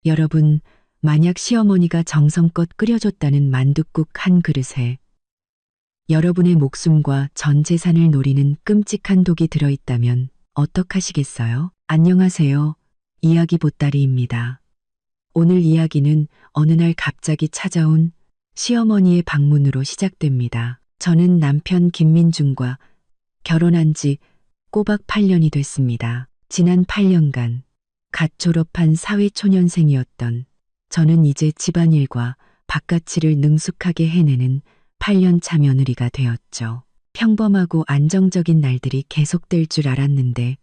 여러분, 만약 시어머니가 정성껏 끓여줬다는 만둣국 한 그릇에 여러분의 목숨과 전 재산을 노리는 끔찍한 독이 들어있다면 어떡하시겠어요? 안녕하세요. 이야기 보따리입니다. 오늘 이야기는 어느 날 갑자기 찾아온 시어머니의 방문으로 시작됩니다. 저는 남편 김민준과 결혼한 지 꼬박 8년이 됐습니다. 지난 8년간 갓 졸업한 사회초년생이었던 저는 이제 집안일과 바깥일을 능숙하게 해내는 8년차 며느리가 되었죠. 평범하고 안정적인 날들이 계속될 줄 알았는데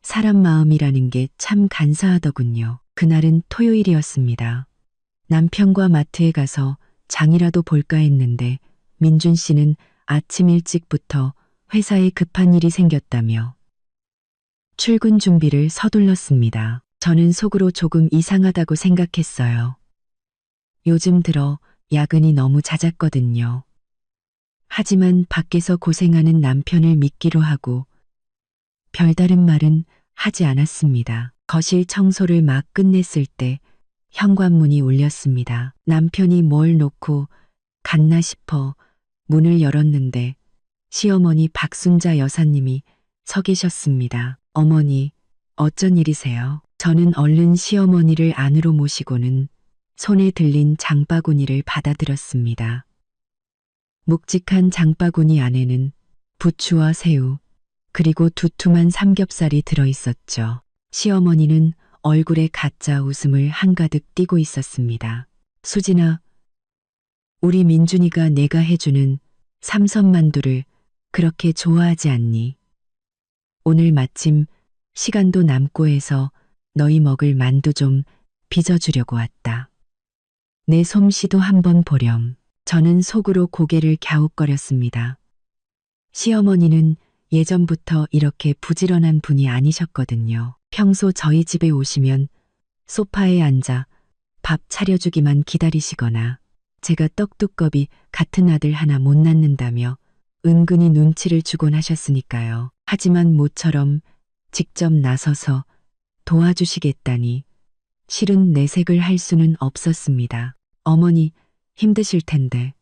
사람 마음이라는 게 참 간사하더군요. 그날은 토요일이었습니다. 남편과 마트에 가서 장이라도 볼까 했는데 민준 씨는 아침 일찍부터 회사에 급한 일이 생겼다며 출근 준비를 서둘렀습니다. 저는 속으로 조금 이상하다고 생각했어요. 요즘 들어 야근이 너무 잦았거든요. 하지만 밖에서 고생하는 남편을 믿기로 하고 별다른 말은 하지 않았습니다. 거실 청소를 막 끝냈을 때 현관문이 울렸습니다. 남편이 뭘 놓고 갔나 싶어 문을 열었는데 시어머니 박순자 여사님이 서 계셨습니다. 어머니, 어쩐 일이세요? 저는 얼른 시어머니를 안으로 모시고는 손에 들린 장바구니를 받아들었습니다. 묵직한 장바구니 안에는 부추와 새우, 그리고 두툼한 삼겹살이 들어있었죠. 시어머니는 얼굴에 가짜 웃음을 한가득 띠고 있었습니다. 수진아, 우리 민준이가 내가 해주는 삼선만두를 그렇게 좋아하지 않니? 오늘 마침 시간도 남고 해서 너희 먹을 만두 좀 빚어주려고 왔다. 내 솜씨도 한번 보렴. 저는 속으로 고개를 갸웃거렸습니다. 시어머니는 예전부터 이렇게 부지런한 분이 아니셨거든요. 평소 저희 집에 오시면 소파에 앉아 밥 차려주기만 기다리시거나 제가 떡두꺼비 같은 아들 하나 못 낳는다며 은근히 눈치를 주곤 하셨으니까요. 하지만 모처럼 직접 나서서 도와주시겠다니 실은 내색을 할 수는 없었습니다. 어머니 힘드실 텐데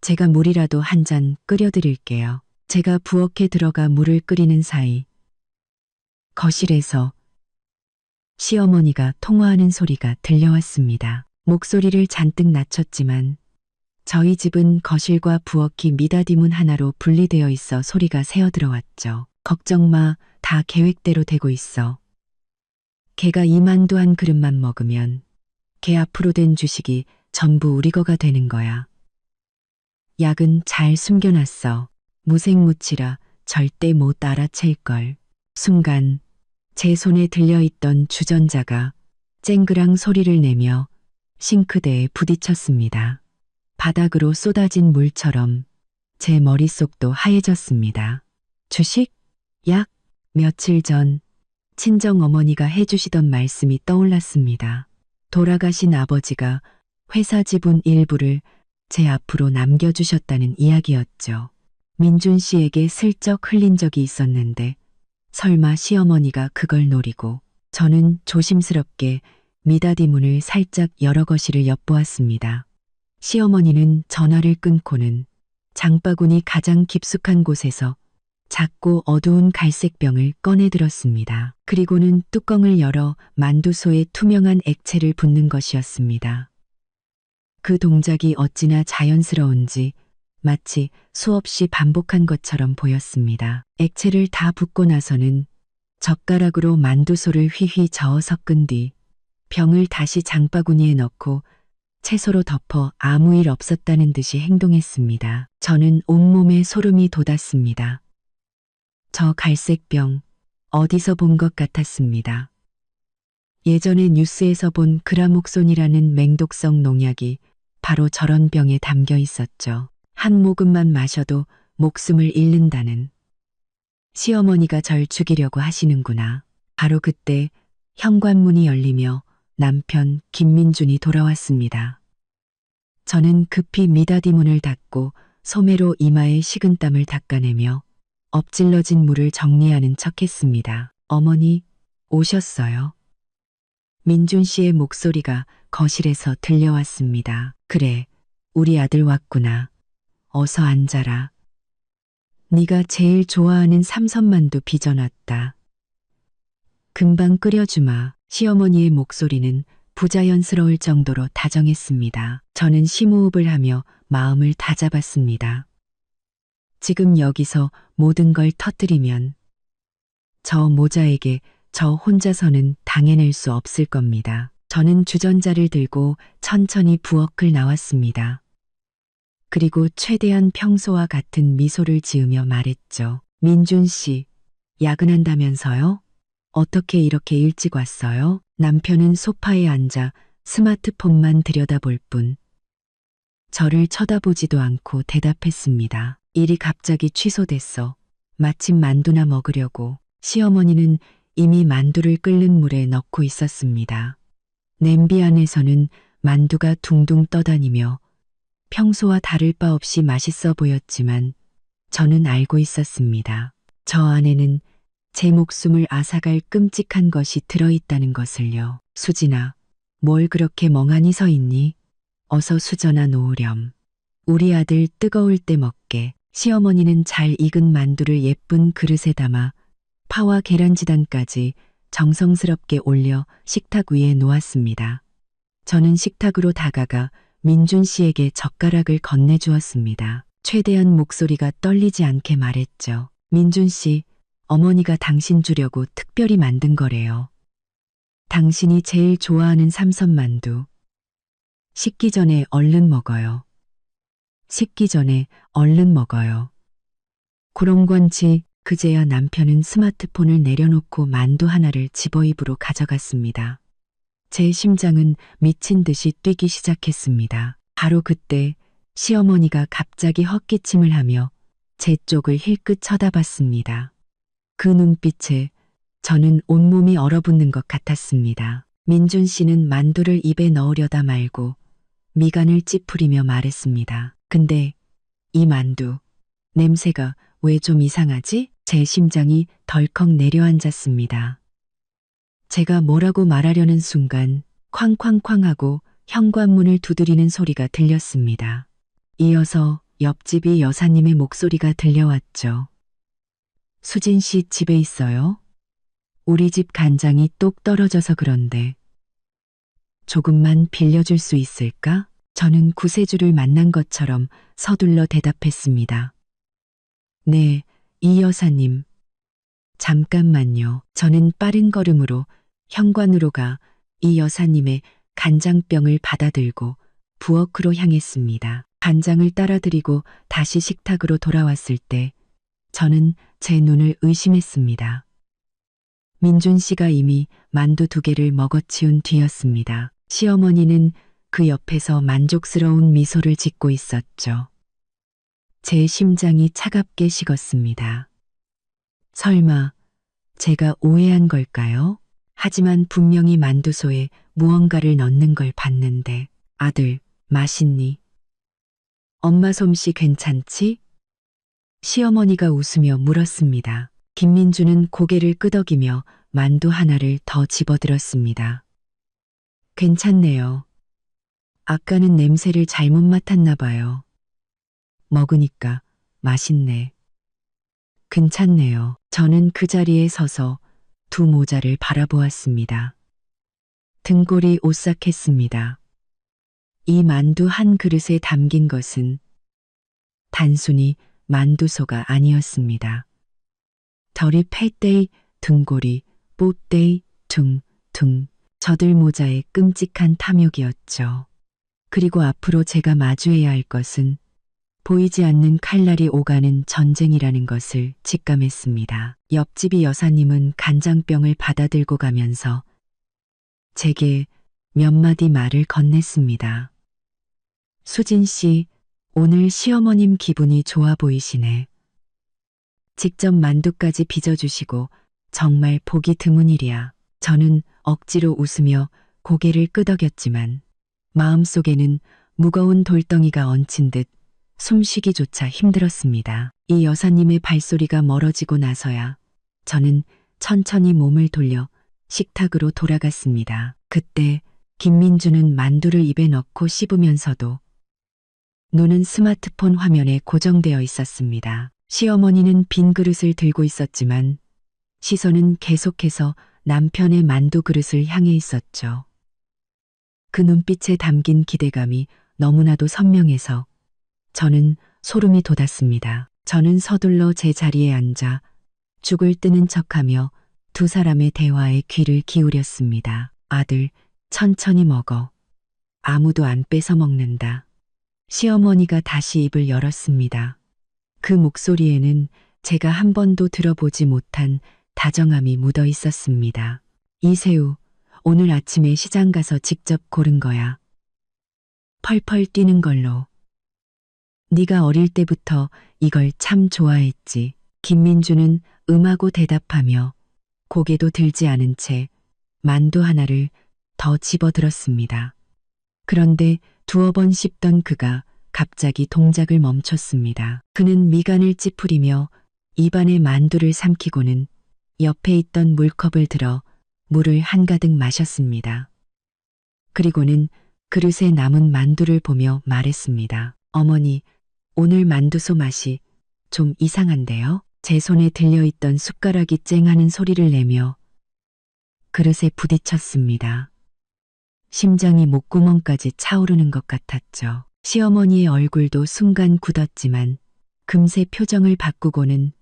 제가 물이라도 한 잔 끓여드릴게요. 제가 부엌에 들어가 물을 끓이는 사이 거실에서 시어머니가 통화하는 소리가 들려왔습니다. 목소리를 잔뜩 낮췄지만 저희 집은 거실과 부엌이 미닫이문 하나로 분리되어 있어 소리가 새어 들어왔죠. 걱정 마, 다 계획대로 되고 있어. 걔가 이 만두 한 그릇만 먹으면 걔 앞으로 된 주식이 전부 우리 거가 되는 거야. 약은 잘 숨겨놨어. 무색무취라 절대 못 알아챌걸. 순간 제 손에 들려있던 주전자가 쨍그랑 소리를 내며 싱크대에 부딪혔습니다. 바닥으로 쏟아진 물처럼 제 머릿속도 하얘졌습니다. 주식? 약? 며칠 전 친정어머니가 해주시던 말씀이 떠올랐습니다. 돌아가신 아버지가 회사 지분 일부를 제 앞으로 남겨주셨다는 이야기였죠. 민준 씨에게 슬쩍 흘린 적이 있었는데 설마 시어머니가 그걸 노리고 저는 조심스럽게 미닫이 문을 살짝 열어 거실을 엿보았습니다. 시어머니는 전화를 끊고는 장바구니 가장 깊숙한 곳에서 작고 어두운 갈색 병을 꺼내 들었습니다. 그리고는 뚜껑을 열어 만두소에 투명한 액체를 붓는 것이었습니다. 그 동작이 어찌나 자연스러운지 마치 수없이 반복한 것처럼 보였습니다. 액체를 다 붓고 나서는 젓가락으로 만두소를 휘휘 저어 섞은 뒤 병을 다시 장바구니에 넣고 채소로 덮어 아무 일 없었다는 듯이 행동했습니다. 저는 온몸에 소름이 돋았습니다. 저 갈색병 어디서 본 것 같았습니다. 예전에 뉴스에서 본 그라목손이라는 맹독성 농약이 바로 저런 병에 담겨 있었죠. 한 모금만 마셔도 목숨을 잃는다는. 시어머니가 절 죽이려고 하시는구나. 바로 그때 현관문이 열리며 남편 김민준이 돌아왔습니다. 저는 급히 미닫이 문을 닫고 소매로 이마에 식은땀을 닦아내며 엎질러진 물을 정리하는 척했습니다. 어머니, 오셨어요. 민준 씨의 목소리가 거실에서 들려왔습니다. 그래, 우리 아들 왔구나. 어서 앉아라. 네가 제일 좋아하는 삼선만두 빚어놨다. 금방 끓여주마. 시어머니의 목소리는 부자연스러울 정도로 다정했습니다. 저는 심호흡을 하며 마음을 다잡았습니다. 지금 여기서 모든 걸 터뜨리면 저 모자에게 저 혼자서는 당해낼 수 없을 겁니다. 저는 주전자를 들고 천천히 부엌을 나왔습니다. 그리고 최대한 평소와 같은 미소를 지으며 말했죠. 민준 씨, 야근한다면서요? 어떻게 이렇게 일찍 왔어요? 남편은 소파에 앉아 스마트폰만 들여다볼 뿐 저를 쳐다보지도 않고 대답했습니다. 일이 갑자기 취소됐어. 마침 만두나 먹으려고. 시어머니는 이미 만두를 끓는 물에 넣고 있었습니다. 냄비 안에서는 만두가 둥둥 떠다니며 평소와 다를 바 없이 맛있어 보였지만 저는 알고 있었습니다. 저 안에는 제 목숨을 앗아갈 끔찍한 것이 들어있다는 것을요. 수진아, 뭘 그렇게 멍하니 서 있니? 어서 수저나 놓으렴. 우리 아들 뜨거울 때 먹게. 시어머니는 잘 익은 만두를 예쁜 그릇에 담아 파와 계란지단까지 정성스럽게 올려 식탁 위에 놓았습니다. 저는 식탁으로 다가가 민준 씨에게 젓가락을 건네주었습니다. 최대한 목소리가 떨리지 않게 말했죠. 민준 씨, 어머니가 당신 주려고 특별히 만든 거래요. 당신이 제일 좋아하는 삼선만두. 식기 전에 얼른 먹어요. 식기 전에 얼른 먹어요. 그런건지 그제야 남편은 스마트폰을 내려놓고 만두 하나를 집어 입으로 가져갔습니다. 제 심장은 미친 듯이 뛰기 시작했습니다. 바로 그때 시어머니가 갑자기 헛기침을 하며 제 쪽을 힐끗 쳐다봤습니다. 그 눈빛에 저는 온몸이 얼어붙는 것 같았습니다. 민준 씨는 만두를 입에 넣으려다 말고 미간을 찌푸리며 말했습니다. 근데 이 만두 냄새가 왜 좀 이상하지? 제 심장이 덜컥 내려앉았습니다. 제가 뭐라고 말하려는 순간 쾅쾅쾅 하고 현관문을 두드리는 소리가 들렸습니다. 이어서 옆집이 여사님의 목소리가 들려왔죠. 수진 씨 집에 있어요? 우리 집 간장이 똑 떨어져서 그런데 조금만 빌려줄 수 있을까? 저는 구세주를 만난 것처럼 서둘러 대답했습니다. 네, 이 여사님. 잠깐만요. 저는 빠른 걸음으로 현관으로 가 이 여사님의 간장병을 받아들고 부엌으로 향했습니다. 간장을 따라드리고 다시 식탁으로 돌아왔을 때 저는 제 눈을 의심했습니다. 민준 씨가 이미 만두 2개를 먹어치운 뒤였습니다. 시어머니는 그 옆에서 만족스러운 미소를 짓고 있었죠. 제 심장이 차갑게 식었습니다. 설마 제가 오해한 걸까요? 하지만 분명히 만두소에 무언가를 넣는 걸 봤는데 아들, 맛있니? 엄마 솜씨 괜찮지? 시어머니가 웃으며 물었습니다. 김민주는 고개를 끄덕이며 만두 하나를 더 집어들었습니다. 괜찮네요. 아까는 냄새를 잘못 맡았나 봐요. 먹으니까 맛있네. 괜찮네요. 저는 그 자리에 서서 두 모자를 바라보았습니다. 등골이 오싹했습니다. 이 만두 한 그릇에 담긴 것은 단순히 만두소가 아니었습니다. 덜이 패떼이 등골이 뽀떼이 둥둥 저들 모자의 끔찍한 탐욕이었죠. 그리고 앞으로 제가 마주해야 할 것은 보이지 않는 칼날이 오가는 전쟁이라는 것을 직감했습니다. 옆집이 여사님은 간장병을 받아들고 가면서 제게 몇 마디 말을 건넸습니다. 수진 씨, 오늘 시어머님 기분이 좋아 보이시네. 직접 만두까지 빚어주시고 정말 보기 드문 일이야. 저는 억지로 웃으며 고개를 끄덕였지만 마음속에는 무거운 돌덩이가 얹힌 듯 숨쉬기조차 힘들었습니다. 이 여사님의 발소리가 멀어지고 나서야 저는 천천히 몸을 돌려 식탁으로 돌아갔습니다. 그때 김민주는 만두를 입에 넣고 씹으면서도 눈은 스마트폰 화면에 고정되어 있었습니다. 시어머니는 빈 그릇을 들고 있었지만 시선은 계속해서 남편의 만두 그릇을 향해 있었죠. 그 눈빛에 담긴 기대감이 너무나도 선명해서 저는 소름이 돋았습니다. 저는 서둘러 제 자리에 앉아 죽을 뜨는 척하며 두 사람의 대화에 귀를 기울였습니다. 아들, 천천히 먹어. 아무도 안 뺏어 먹는다. 시어머니가 다시 입을 열었습니다. 그 목소리에는 제가 한 번도 들어보지 못한 다정함이 묻어 있었습니다. 이 새우, 오늘 아침에 시장 가서 직접 고른 거야. 펄펄 뛰는 걸로. 네가 어릴 때부터 이걸 참 좋아했지. 김민주는 음하고 대답하며 고개도 들지 않은 채 만두 하나를 더 집어들었습니다. 그런데 두어 번 씹던 그가 갑자기 동작을 멈췄습니다. 그는 미간을 찌푸리며 입안에 만두를 삼키고는 옆에 있던 물컵을 들어 물을 한가득 마셨습니다. 그리고는 그릇에 남은 만두를 보며 말했습니다. 어머니, 오늘 만두소 맛이 좀 이상한데요? 제 손에 들려있던 숟가락이 쨍하는 소리를 내며 그릇에 부딪혔습니다. 심장이 목구멍까지 차오르는 것 같았죠. 시어머니의 얼굴도 순간 굳었지만 금세 표정을 바꾸고는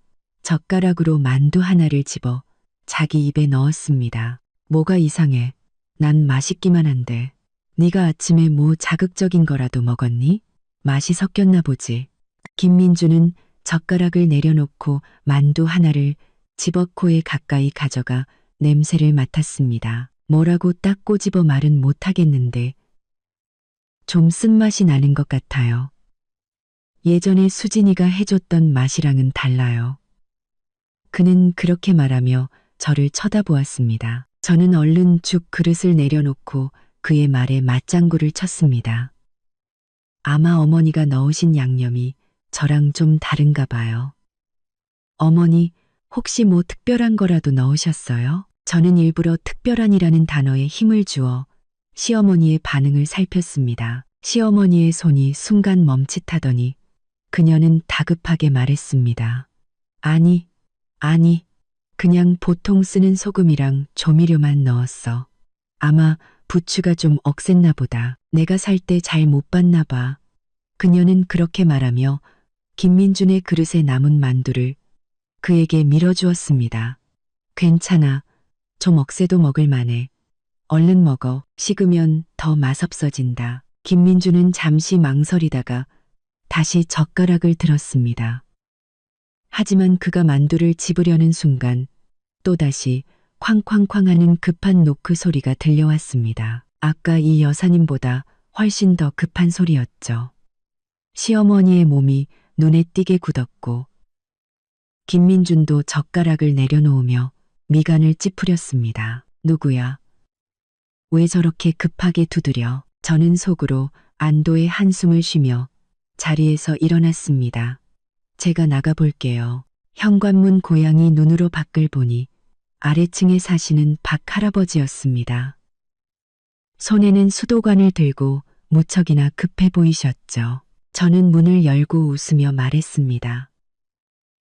젓가락으로 만두 하나를 집어 자기 입에 넣었습니다. 뭐가 이상해. 난 맛있기만 한데. 네가 아침에 뭐 자극적인 거라도 먹었니? 맛이 섞였나 보지. 김민주는 젓가락을 내려놓고 만두 하나를 집어 코에 가까이 가져가 냄새를 맡았습니다. 뭐라고 딱 꼬집어 말은 못하겠는데 좀 쓴맛이 나는 것 같아요. 예전에 수진이가 해줬던 맛이랑은 달라요. 그는 그렇게 말하며 저를 쳐다보았습니다. 저는 얼른 죽 그릇을 내려놓고 그의 말에 맞장구를 쳤습니다. 아마 어머니가 넣으신 양념이 저랑 좀 다른가 봐요. 어머니, 혹시 뭐 특별한 거라도 넣으셨어요? 저는 일부러 특별한이라는 단어에 힘을 주어 시어머니의 반응을 살폈습니다. 시어머니의 손이 순간 멈칫하더니 그녀는 다급하게 말했습니다. 아니, 그냥 보통 쓰는 소금이랑 조미료만 넣었어. 아마 부추가 좀 억셌나 보다. 내가 살 때 잘 못 봤나 봐. 그녀는 그렇게 말하며 김민준의 그릇에 남은 만두를 그에게 밀어주었습니다. 괜찮아. 좀 억세도 먹을 만해. 얼른 먹어. 식으면 더 맛없어진다. 김민주는 잠시 망설이다가 다시 젓가락을 들었습니다. 하지만 그가 만두를 집으려는 순간 또다시 쾅쾅쾅 하는 급한 노크 소리가 들려왔습니다. 아까 이 여사님보다 훨씬 더 급한 소리였죠. 시어머니의 몸이 눈에 띄게 굳었고 김민준도 젓가락을 내려놓으며 미간을 찌푸렸습니다. 누구야? 왜 저렇게 급하게 두드려? 저는 속으로 안도의 한숨을 쉬며 자리에서 일어났습니다. 제가 나가볼게요. 현관문 고양이 눈으로 밖을 보니 아래층에 사시는 박 할아버지였습니다. 손에는 수도관을 들고 무척이나 급해 보이셨죠. 저는 문을 열고 웃으며 말했습니다.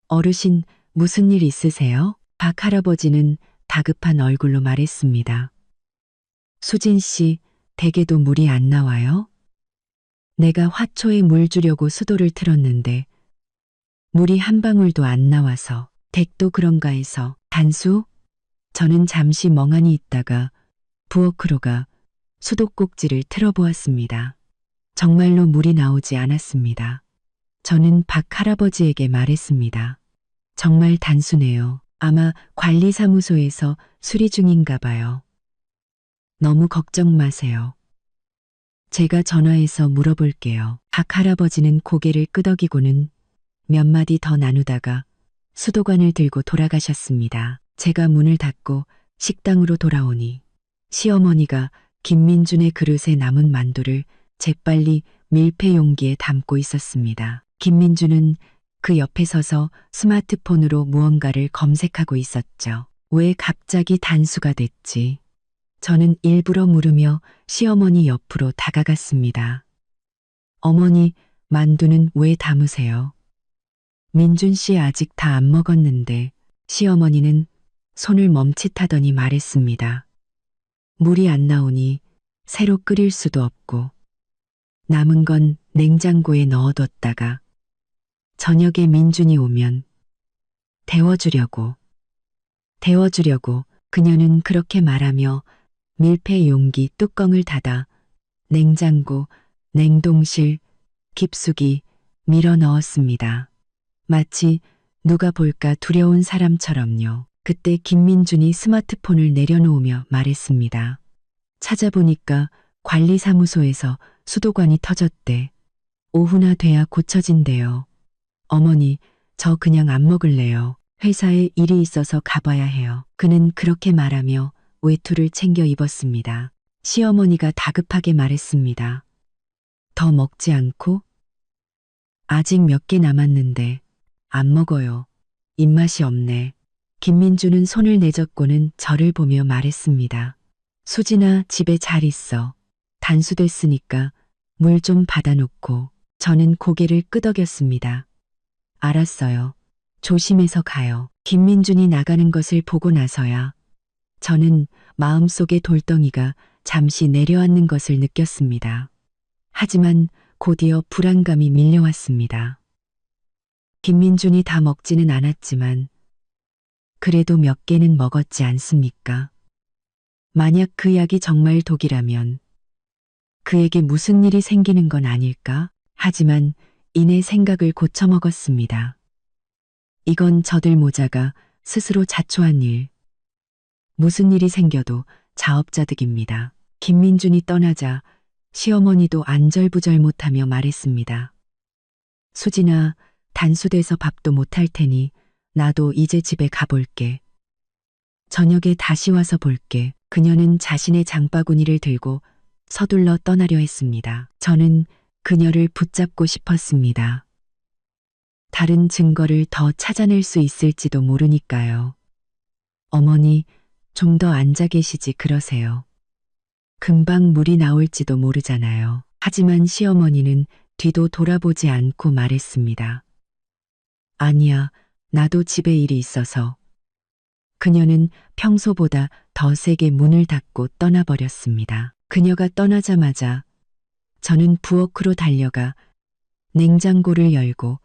어르신, 무슨 일 있으세요? 박 할아버지는 다급한 얼굴로 말했습니다. 수진 씨, 댁에도 물이 안 나와요? 내가 화초에 물 주려고 수도를 틀었는데 물이 한 방울도 안 나와서 댁도 그런가 해서. 단수? 저는 잠시 멍하니 있다가 부엌으로 수도꼭지를 틀어보았습니다. 정말로 물이 나오지 않았습니다. 저는 박 할아버지에게 말했습니다. 정말 단수네요. 아마 관리사무소에서 수리 중인가 봐요. 너무 걱정 마세요. 제가 전화해서 물어볼게요. 박 할아버지는 고개를 끄덕이고는 몇 마디 더 나누다가 수도관을 들고 돌아가셨습니다. 제가 문을 닫고 식당으로 돌아오니 시어머니가 김민준의 그릇에 남은 만두를 재빨리 밀폐 용기에 담고 있었습니다. 김민준은 그 옆에 서서 스마트폰으로 무언가를 검색하고 있었죠. 왜 갑자기 단수가 됐지? 저는 일부러 물으며 시어머니 옆으로 다가갔습니다. 어머니, 만두는 왜 담으세요? 민준 씨 아직 다 안 먹었는데 시어머니는 손을 멈칫하더니 말했습니다. 물이 안 나오니 새로 끓일 수도 없고 남은 건 냉장고에 넣어뒀다가 저녁에 민준이 오면 데워주려고 그녀는 그렇게 말하며 밀폐 용기 뚜껑을 닫아 냉장고, 냉동실, 깊숙이 밀어 넣었습니다. 마치 누가 볼까 두려운 사람처럼요. 그때 김민준이 스마트폰을 내려놓으며 말했습니다. 찾아보니까 관리사무소에서 수도관이 터졌대. 오후나 돼야 고쳐진대요. 어머니, 저 그냥 안 먹을래요. 회사에 일이 있어서 가봐야 해요. 그는 그렇게 말하며 외투를 챙겨 입었습니다. 시어머니가 다급하게 말했습니다. 더 먹지 않고? 아직 몇 개 남았는데 안 먹어요. 입맛이 없네. 김민주는 손을 내젓고는 저를 보며 말했습니다. 수진아, 집에 잘 있어. 단수됐으니까 물 좀 받아놓고. 저는 고개를 끄덕였습니다. 알았어요. 조심해서 가요. 김민준이 나가는 것을 보고 나서야 저는 마음속의 돌덩이가 잠시 내려앉는 것을 느꼈습니다. 하지만 곧이어 불안감이 밀려왔습니다. 김민준이 다 먹지는 않았지만 그래도 몇 개는 먹었지 않습니까? 만약 그 약이 정말 독이라면 그에게 무슨 일이 생기는 건 아닐까? 하지만 이내 생각을 고쳐먹었습니다. 이건 저들 모자가 스스로 자초한 일. 무슨 일이 생겨도 자업자득입니다. 김민준이 떠나자 시어머니도 안절부절 못하며 말했습니다. 수진아, 단수돼서 밥도 못할 테니 나도 이제 집에 가볼게. 저녁에 다시 와서 볼게. 그녀는 자신의 장바구니를 들고 서둘러 떠나려 했습니다. 저는 그녀를 붙잡고 싶었습니다. 다른 증거를 더 찾아낼 수 있을지도 모르니까요. 어머니, 좀 더 앉아 계시지 그러세요. 금방 물이 나올지도 모르잖아요. 하지만 시어머니는 뒤도 돌아보지 않고 말했습니다. 아니야, 나도 집에 일이 있어서. 그녀는 평소보다 더 세게 문을 닫고 떠나버렸습니다. 그녀가 떠나자마자 저는 부엌으로 달려가 냉장고를 열고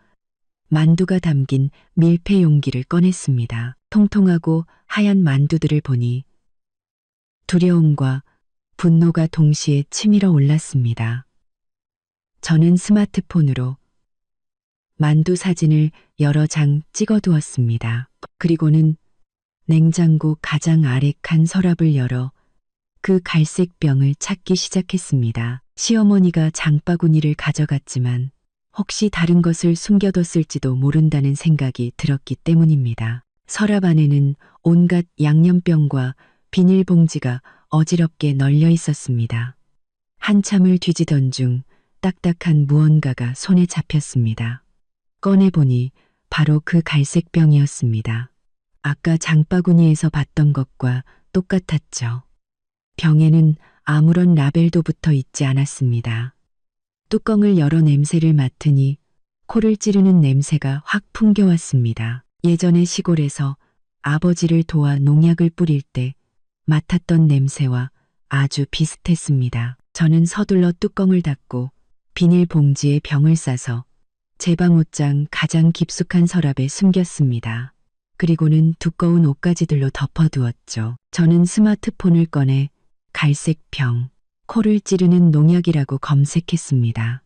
만두가 담긴 밀폐 용기를 꺼냈습니다. 통통하고 하얀 만두들을 보니 두려움과 분노가 동시에 치밀어 올랐습니다. 저는 스마트폰으로 만두 사진을 여러 장 찍어두었습니다. 그리고는 냉장고 가장 아래 칸 서랍을 열어 그 갈색 병을 찾기 시작했습니다. 시어머니가 장바구니를 가져갔지만 혹시 다른 것을 숨겨뒀을지도 모른다는 생각이 들었기 때문입니다. 서랍 안에는 온갖 양념병과 비닐봉지가 어지럽게 널려 있었습니다. 한참을 뒤지던 중 딱딱한 무언가가 손에 잡혔습니다. 꺼내보니 바로 그 갈색 병이었습니다. 아까 장바구니에서 봤던 것과 똑같았죠. 병에는 아무런 라벨도 붙어 있지 않았습니다. 뚜껑을 열어 냄새를 맡으니 코를 찌르는 냄새가 확 풍겨왔습니다. 예전에 시골에서 아버지를 도와 농약을 뿌릴 때 맡았던 냄새와 아주 비슷했습니다. 저는 서둘러 뚜껑을 닫고 비닐봉지에 병을 싸서 제 방 옷장 가장 깊숙한 서랍에 숨겼습니다. 그리고는 두꺼운 옷가지들로 덮어두었죠. 저는 스마트폰을 꺼내 갈색 병, 코를 찌르는 농약이라고 검색했습니다.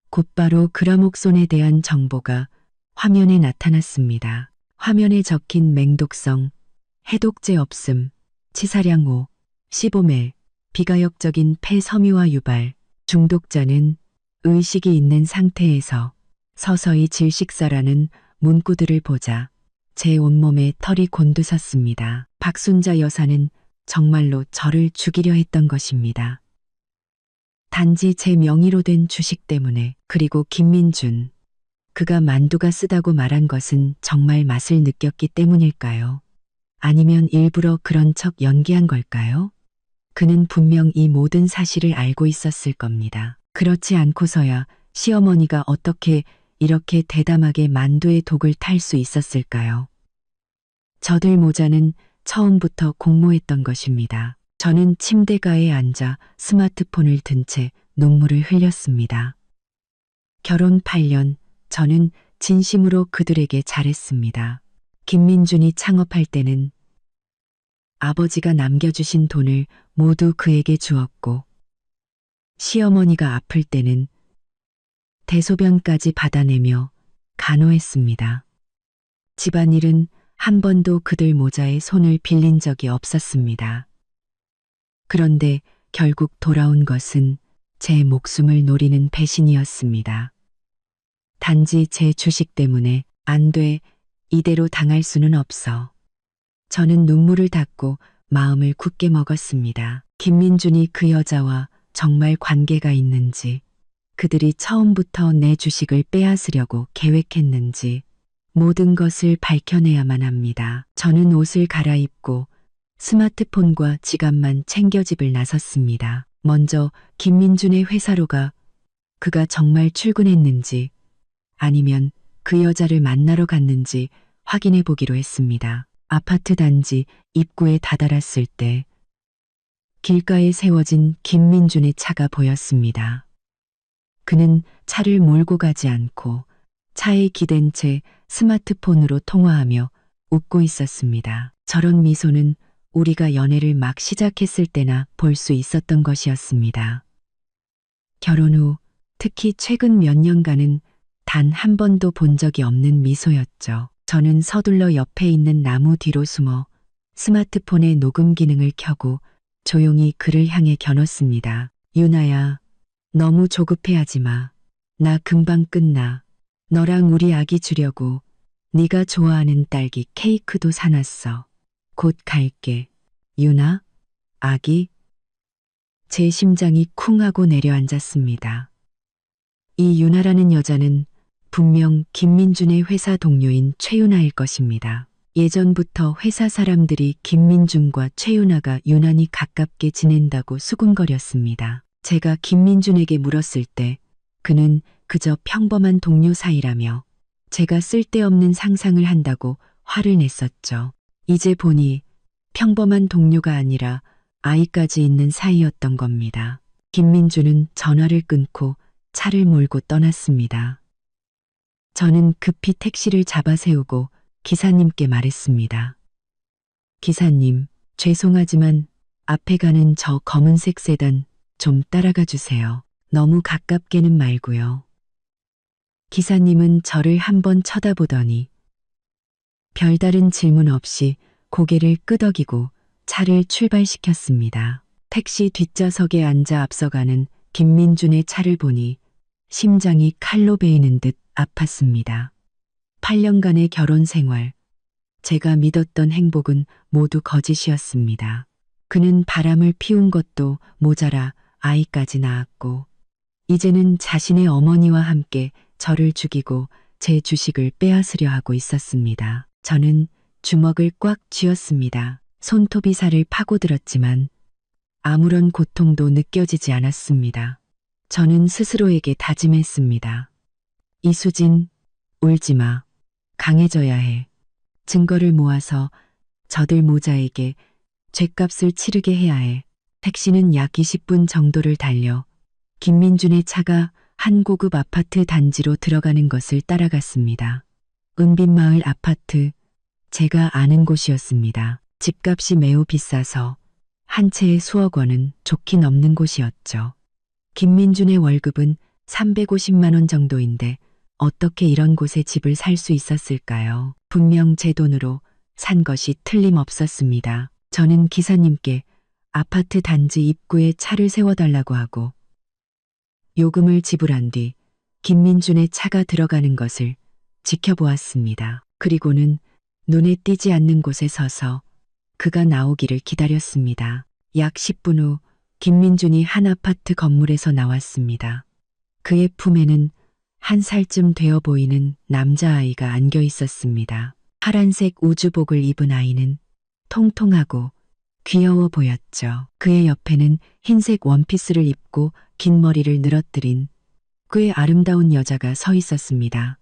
곧바로 그라목손에 대한 정보가 화면에 나타났습니다. 화면에 적힌 맹독성, 해독제 없음, 치사량 5, 15ml, 비가역적인 폐섬유화 유발, 중독자는 의식이 있는 상태에서 서서히 질식사라는 문구들을 보자 제 온몸에 털이 곤두섰습니다. 박순자 여사는 정말로 저를 죽이려 했던 것입니다. 단지 제 명의로 된 주식 때문에. 그리고 김민준, 그가 만두가 쓰다고 말한 것은 정말 맛을 느꼈기 때문일까요? 아니면 일부러 그런 척 연기한 걸까요? 그는 분명 이 모든 사실을 알고 있었을 겁니다. 그렇지 않고서야 시어머니가 어떻게 이렇게 대담하게 만두의 독을 탈 수 있었을까요? 저들 모자는 처음부터 공모했던 것입니다. 저는 침대가에 앉아 스마트폰을 든 채 눈물을 흘렸습니다. 결혼 8년, 저는 진심으로 그들에게 잘했습니다. 김민준이 창업할 때는 아버지가 남겨주신 돈을 모두 그에게 주었고, 시어머니가 아플 때는 대소변까지 받아내며 간호했습니다. 집안일은 한 번도 그들 모자에 손을 빌린 적이 없었습니다. 그런데 결국 돌아온 것은 제 목숨을 노리는 배신이었습니다. 단지 제 주식 때문에 안 돼, 이대로 당할 수는 없어. 저는 눈물을 닦고 마음을 굳게 먹었습니다. 김민준이 그 여자와 정말 관계가 있는지, 그들이 처음부터 내 주식을 빼앗으려고 계획했는지 모든 것을 밝혀내야만 합니다. 저는 옷을 갈아입고 스마트폰과 지갑만 챙겨 집을 나섰습니다. 먼저 김민준의 회사로 가 그가 정말 출근했는지 아니면 그 여자를 만나러 갔는지 확인해 보기로 했습니다. 아파트 단지 입구에 다다랐을 때 길가에 세워진 김민준의 차가 보였습니다. 그는 차를 몰고 가지 않고 차에 기댄 채 스마트폰으로 통화하며 웃고 있었습니다. 저런 미소는 우리가 연애를 막 시작했을 때나 볼 수 있었던 것이었습니다. 결혼 후 특히 최근 몇 년간은 단 한 번도 본 적이 없는 미소였죠. 저는 서둘러 옆에 있는 나무 뒤로 숨어 스마트폰의 녹음 기능을 켜고 조용히 그를 향해 겨눴습니다. 유나야, 너무 조급해하지 마. 나 금방 끝나. 너랑 우리 아기 주려고 네가 좋아하는 딸기 케이크도 사놨어. 곧 갈게. 유나? 아기? 제 심장이 쿵 하고 내려앉았습니다. 이 유나라는 여자는 분명 김민준의 회사 동료인 최유나일 것입니다. 예전부터 회사 사람들이 김민준과 최유나가 유난히 가깝게 지낸다고 수군거렸습니다. 제가 김민준에게 물었을 때 그는 그저 평범한 동료 사이라며 제가 쓸데없는 상상을 한다고 화를 냈었죠. 이제 보니 평범한 동료가 아니라 아이까지 있는 사이였던 겁니다. 김민준은 전화를 끊고 차를 몰고 떠났습니다. 저는 급히 택시를 잡아 세우고 기사님께 말했습니다. 기사님, 죄송하지만 앞에 가는 저 검은색 세단 좀 따라가 주세요. 너무 가깝게는 말고요. 기사님은 저를 한번 쳐다보더니 별다른 질문 없이 고개를 끄덕이고 차를 출발시켰습니다. 택시 뒷좌석에 앉아 앞서가는 김민준의 차를 보니 심장이 칼로 베이는 듯 아팠습니다. 8년간의 결혼 생활, 제가 믿었던 행복은 모두 거짓이었습니다. 그는 바람을 피운 것도 모자라 아이까지 낳았고, 이제는 자신의 어머니와 함께 저를 죽이고 제 주식을 빼앗으려 하고 있었습니다. 저는 주먹을 꽉 쥐었습니다. 손톱이 살을 파고들었지만 아무런 고통도 느껴지지 않았습니다. 저는 스스로에게 다짐했습니다. 이수진, 울지 마. 강해져야 해. 증거를 모아서 저들 모자에게 죗값을 치르게 해야 해. 택시는 약 20분 정도를 달려 김민준의 차가 한 고급 아파트 단지로 들어가는 것을 따라갔습니다. 은빛마을 아파트, 제가 아는 곳이었습니다. 집값이 매우 비싸서 한 채에 수억 원은 좋게 넘는 곳이었죠. 김민준의 월급은 350만 원 정도인데 어떻게 이런 곳에 집을 살 수 있었을까요? 분명 제 돈으로 산 것이 틀림없었습니다. 저는 기사님께 아파트 단지 입구에 차를 세워달라고 하고 요금을 지불한 뒤 김민준의 차가 들어가는 것을 지켜보았습니다. 그리고는 눈에 띄지 않는 곳에 서서 그가 나오기를 기다렸습니다. 약 10분 후 김민준이 한 아파트 건물에서 나왔습니다. 그의 품에는 1살쯤 되어 보이는 남자아이가 안겨 있었습니다. 파란색 우주복을 입은 아이는 통통하고 귀여워 보였죠. 그의 옆에는 흰색 원피스를 입고 긴 머리를 늘어뜨린 꽤 아름다운 여자가 서 있었습니다.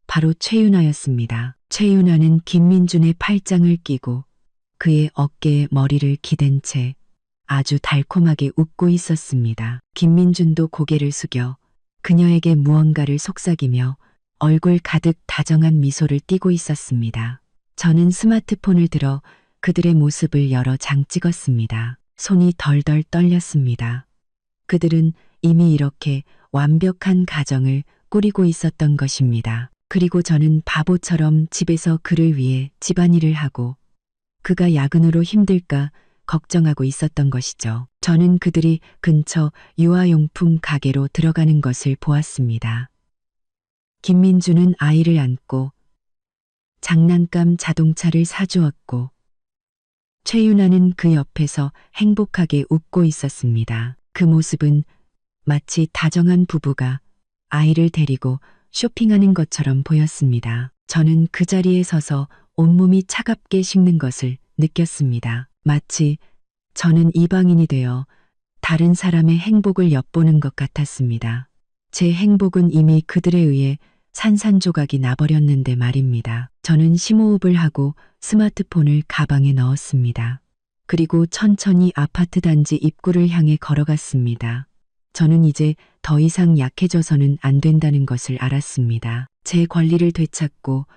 바로 최윤아였습니다. 최윤아는 김민준의 팔짱을 끼고 그의 어깨에 머리를 기댄 채 아주 달콤하게 웃고 있었습니다. 김민준도 고개를 숙여 그녀에게 무언가를 속삭이며 얼굴 가득 다정한 미소를 띠고 있었습니다. 저는 스마트폰을 들어 그들의 모습을 여러 장 찍었습니다. 손이 덜덜 떨렸습니다. 그들은 이미 이렇게 완벽한 가정을 꾸리고 있었던 것입니다. 그리고 저는 바보처럼 집에서 그를 위해 집안일을 하고 그가 야근으로 힘들까 걱정하고 있었던 것이죠. 저는 그들이 근처 유아용품 가게로 들어가는 것을 보았습니다. 김민주는 아이를 안고 장난감 자동차를 사주었고 최윤아는 그 옆에서 행복하게 웃고 있었습니다. 그 모습은 마치 다정한 부부가 아이를 데리고 쇼핑하는 것처럼 보였습니다. 저는 그 자리에 서서 온몸이 차갑게 식는 것을 느꼈습니다. 마치 저는 이방인이 되어 다른 사람의 행복을 엿보는 것 같았습니다. 제 행복은 이미 그들에 의해 산산조각이 나버렸는데 말입니다. 저는 심호흡을 하고 스마트폰을 가방에 넣었습니다. 그리고 천천히 아파트 단지 입구를 향해 걸어갔습니다. 저는 이제 더 이상 약해져서는 안 된다는 것을 알았습니다. 제 권리를 되찾고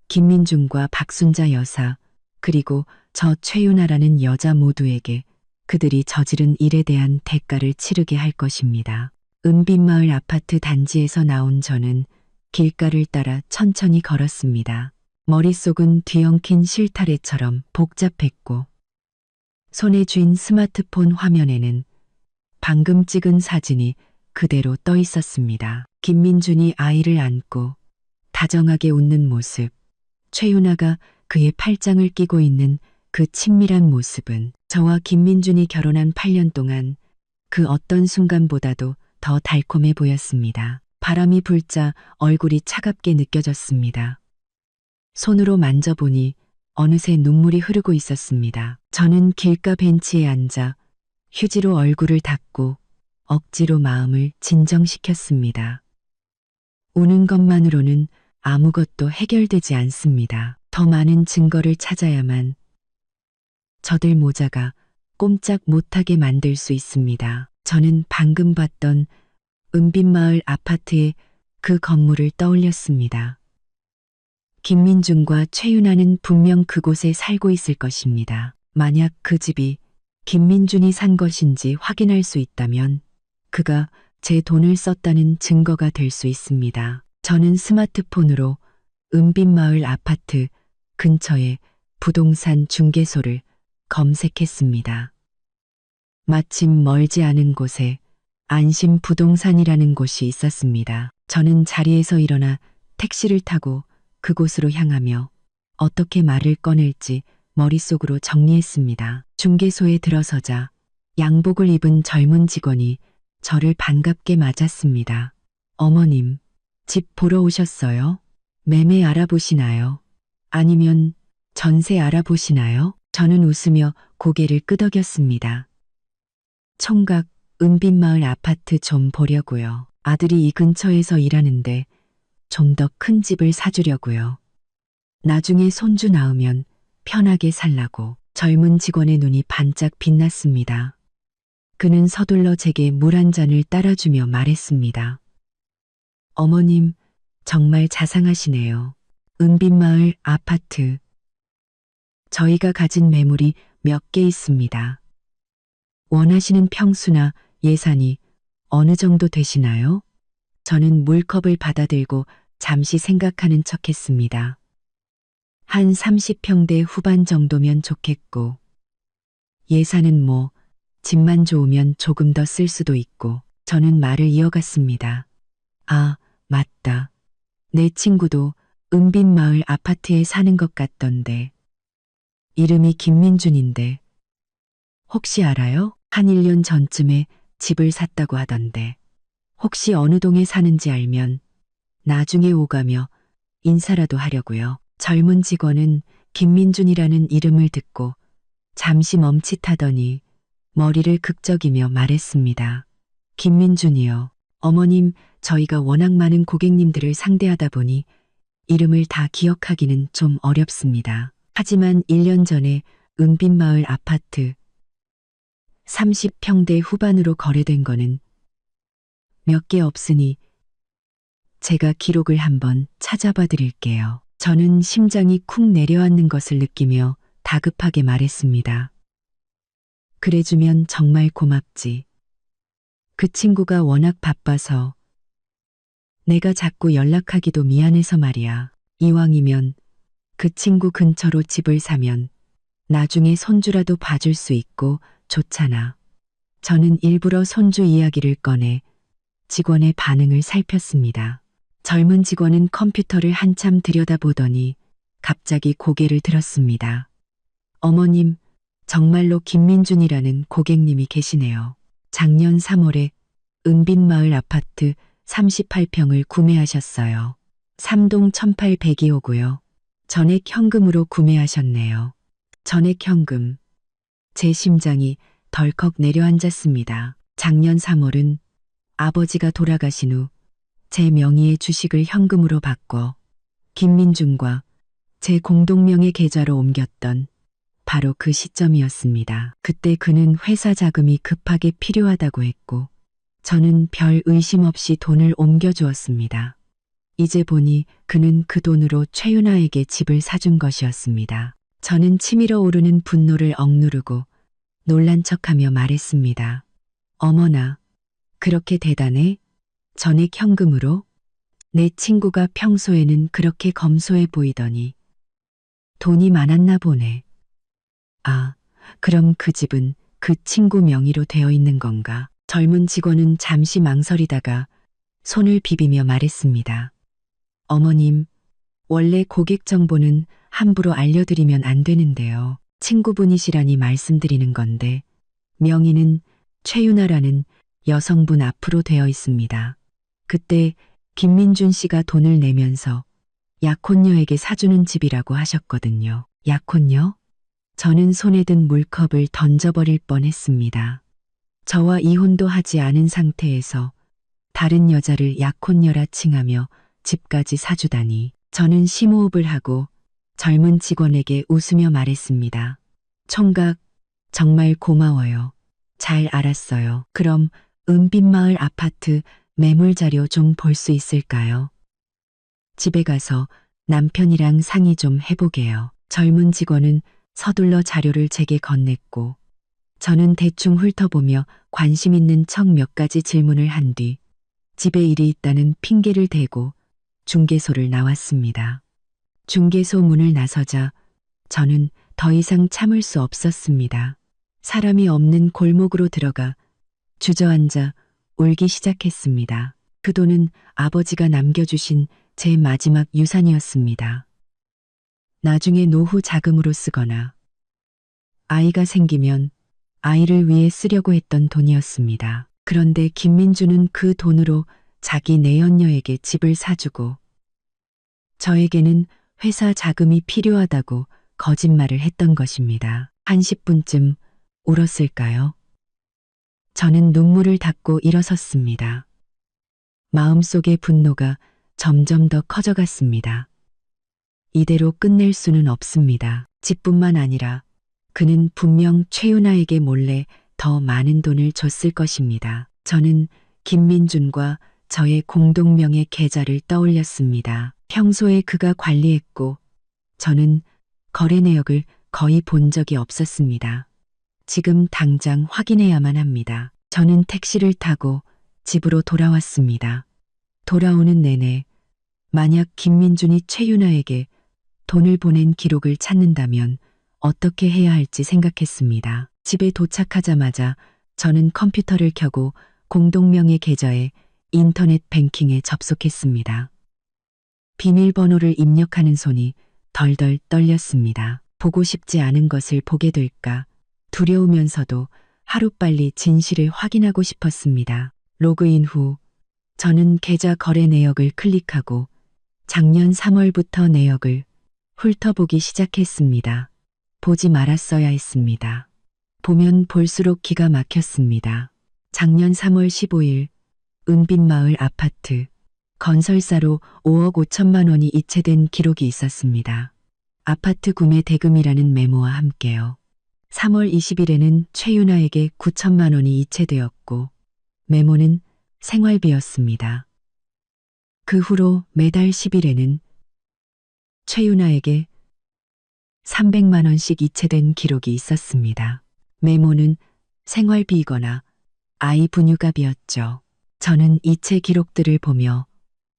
김민중과 박순자 여사 그리고 저 최윤아라는 여자 모두에게 그들이 저지른 일에 대한 대가를 치르게 할 것입니다. 은빛마을 아파트 단지에서 나온 저는 길가를 따라 천천히 걸었습니다. 머릿속은 뒤엉킨 실타래처럼 복잡했고 손에 쥔 스마트폰 화면에는 방금 찍은 사진이 그대로 떠 있었습니다. 김민준이 아이를 안고 다정하게 웃는 모습, 최윤아가 그의 팔짱을 끼고 있는 그 친밀한 모습은 저와 김민준이 결혼한 8년 동안 그 어떤 순간보다도 더 달콤해 보였습니다. 바람이 불자 얼굴이 차갑게 느껴졌습니다. 손으로 만져보니 어느새 눈물이 흐르고 있었습니다. 저는 길가 벤치에 앉아 휴지로 얼굴을 닦고 억지로 마음을 진정시켰습니다. 우는 것만으로는 아무것도 해결되지 않습니다. 더 많은 증거를 찾아야만 저들 모자가 꼼짝 못하게 만들 수 있습니다. 저는 방금 봤던 은빛마을 아파트의 그 건물을 떠올렸습니다. 김민중과 최윤아는 분명 그곳에 살고 있을 것입니다. 만약 그 집이 김민준이 산 것인지 확인할 수 있다면 그가 제 돈을 썼다는 증거가 될 수 있습니다. 저는 스마트폰으로 은빛마을 아파트 근처의 부동산 중개소를 검색했습니다. 마침 멀지 않은 곳에 안심 부동산이라는 곳이 있었습니다. 저는 자리에서 일어나 택시를 타고 그곳으로 향하며 어떻게 말을 꺼낼지 머릿속으로 정리했습니다. 중개소에 들어서자 양복을 입은 젊은 직원이 저를 반갑게 맞았습니다. 어머님, 집 보러 오셨어요? 매매 알아보시나요? 아니면 전세 알아보시나요? 저는 웃으며 고개를 끄덕였습니다. 총각, 은빛마을 아파트 좀 보려고요. 아들이 이 근처에서 일하는데 좀 더 큰 집을 사주려고요. 나중에 손주 낳으면 편하게 살라고. 젊은 직원의 눈이 반짝 빛났습니다. 그는 서둘러 제게 물 한 잔을 따라주며 말했습니다. 어머님, 정말 자상하시네요. 은빛마을 아파트. 저희가 가진 매물이 몇 개 있습니다. 원하시는 평수나 예산이 어느 정도 되시나요? 저는 물컵을 받아들고 잠시 생각하는 척했습니다. 한 30평대 후반 정도면 좋겠고, 예산은 뭐 집만 좋으면 조금 더 쓸 수도 있고. 저는 말을 이어갔습니다. 아, 맞다. 내 친구도 은빛마을 아파트에 사는 것 같던데. 이름이 김민준인데. 혹시 알아요? 한 1년 전쯤에 집을 샀다고 하던데. 혹시 어느 동에 사는지 알면 나중에 오가며 인사라도 하려고요. 젊은 직원은 김민준이라는 이름을 듣고 잠시 멈칫하더니 머리를 극적이며 말했습니다. 김민준이요. 어머님, 저희가 워낙 많은 고객님들을 상대하다 보니 이름을 다 기억하기는 좀 어렵습니다. 하지만 1년 전에 은빛마을 아파트 30평대 후반으로 거래된 거는 몇 개 없으니 제가 기록을 한번 찾아봐 드릴게요. 저는 심장이 쿵 내려앉는 것을 느끼며 다급하게 말했습니다. 그래주면 정말 고맙지. 그 친구가 워낙 바빠서 내가 자꾸 연락하기도 미안해서 말이야. 이왕이면 그 친구 근처로 집을 사면 나중에 손주라도 봐줄 수 있고 좋잖아. 저는 일부러 손주 이야기를 꺼내 직원의 반응을 살폈습니다. 젊은 직원은 컴퓨터를 한참 들여다보더니 갑자기 고개를 들었습니다. 어머님, 정말로 김민준이라는 고객님이 계시네요. 작년 3월에 은빛마을 아파트 38평을 구매하셨어요. 3동 18102호고요. 전액 현금으로 구매하셨네요. 전액 현금. 제 심장이 덜컥 내려앉았습니다. 작년 3월은 아버지가 돌아가신 후 제 명의의 주식을 현금으로 바꿔 김민준과 제 공동명의 계좌로 옮겼던 바로 그 시점이었습니다. 그때 그는 회사 자금이 급하게 필요하다고 했고 저는 별 의심 없이 돈을 옮겨주었습니다. 이제 보니 그는 그 돈으로 최윤아에게 집을 사준 것이었습니다. 저는 치밀어 오르는 분노를 억누르고 놀란 척하며 말했습니다. 어머나, 그렇게 대단해? 전액 현금으로? 내 친구가 평소에는 그렇게 검소해 보이더니 돈이 많았나 보네. 아, 그럼 그 집은 그 친구 명의로 되어 있는 건가? 젊은 직원은 잠시 망설이다가 손을 비비며 말했습니다. 어머님, 원래 고객 정보는 함부로 알려드리면 안 되는데요. 친구분이시라니 말씀드리는 건데 명의는 최윤아라는 여성분 앞으로 되어 있습니다. 그때 김민준 씨가 돈을 내면서 약혼녀에게 사주는 집이라고 하셨거든요. 약혼녀? 저는 손에 든 물컵을 던져버릴 뻔했습니다. 저와 이혼도 하지 않은 상태에서 다른 여자를 약혼녀라 칭하며 집까지 사주다니. 저는 심호흡을 하고 젊은 직원에게 웃으며 말했습니다. 총각, 정말 고마워요. 잘 알았어요. 그럼 은빛마을 아파트 매물 자료 좀 볼 수 있을까요? 집에 가서 남편이랑 상의 좀 해보게요. 젊은 직원은 서둘러 자료를 제게 건넸고 저는 대충 훑어보며 관심 있는 척 몇 가지 질문을 한 뒤 집에 일이 있다는 핑계를 대고 중개소를 나왔습니다. 중개소 문을 나서자 저는 더 이상 참을 수 없었습니다. 사람이 없는 골목으로 들어가 주저앉아 울기 시작했습니다. 그 돈은 아버지가 남겨주신 제 마지막 유산이었습니다. 나중에 노후 자금으로 쓰거나 아이가 생기면 아이를 위해 쓰려고 했던 돈이었습니다. 그런데 김민주는 그 돈으로 자기 내연녀에게 집을 사주고 저에게는 회사 자금이 필요하다고 거짓말을 했던 것입니다. 한 10분쯤 울었을까요? 저는 눈물을 닦고 일어섰습니다. 마음속의 분노가 점점 더 커져갔습니다. 이대로 끝낼 수는 없습니다. 집뿐만 아니라 그는 분명 최윤아에게 몰래 더 많은 돈을 줬을 것입니다. 저는 김민준과 저의 공동명의 계좌를 떠올렸습니다. 평소에 그가 관리했고 저는 거래 내역을 거의 본 적이 없었습니다. 지금 당장 확인해야만 합니다. 저는 택시를 타고 집으로 돌아왔습니다. 돌아오는 내내 만약 김민준이 최윤아에게 돈을 보낸 기록을 찾는다면 어떻게 해야 할지 생각했습니다. 집에 도착하자마자 저는 컴퓨터를 켜고 공동명의 계좌에 인터넷 뱅킹에 접속했습니다. 비밀번호를 입력하는 손이 덜덜 떨렸습니다. 보고 싶지 않은 것을 보게 될까 두려우면서도 하루빨리 진실을 확인하고 싶었습니다. 로그인 후 저는 계좌 거래 내역을 클릭하고 작년 3월부터 내역을 훑어보기 시작했습니다. 보지 말았어야 했습니다. 보면 볼수록 기가 막혔습니다. 작년 3월 15일 은빛마을 아파트 건설사로 5억 5천만 원이 이체된 기록이 있었습니다. 아파트 구매 대금이라는 메모와 함께요. 3월 20일에는 최윤아에게 9천만 원이 이체되었고 메모는 생활비였습니다. 그 후로 매달 10일에는 최윤아에게 300만 원씩 이체된 기록이 있었습니다. 메모는 생활비이거나 아이 분유값이었죠. 저는 이체 기록들을 보며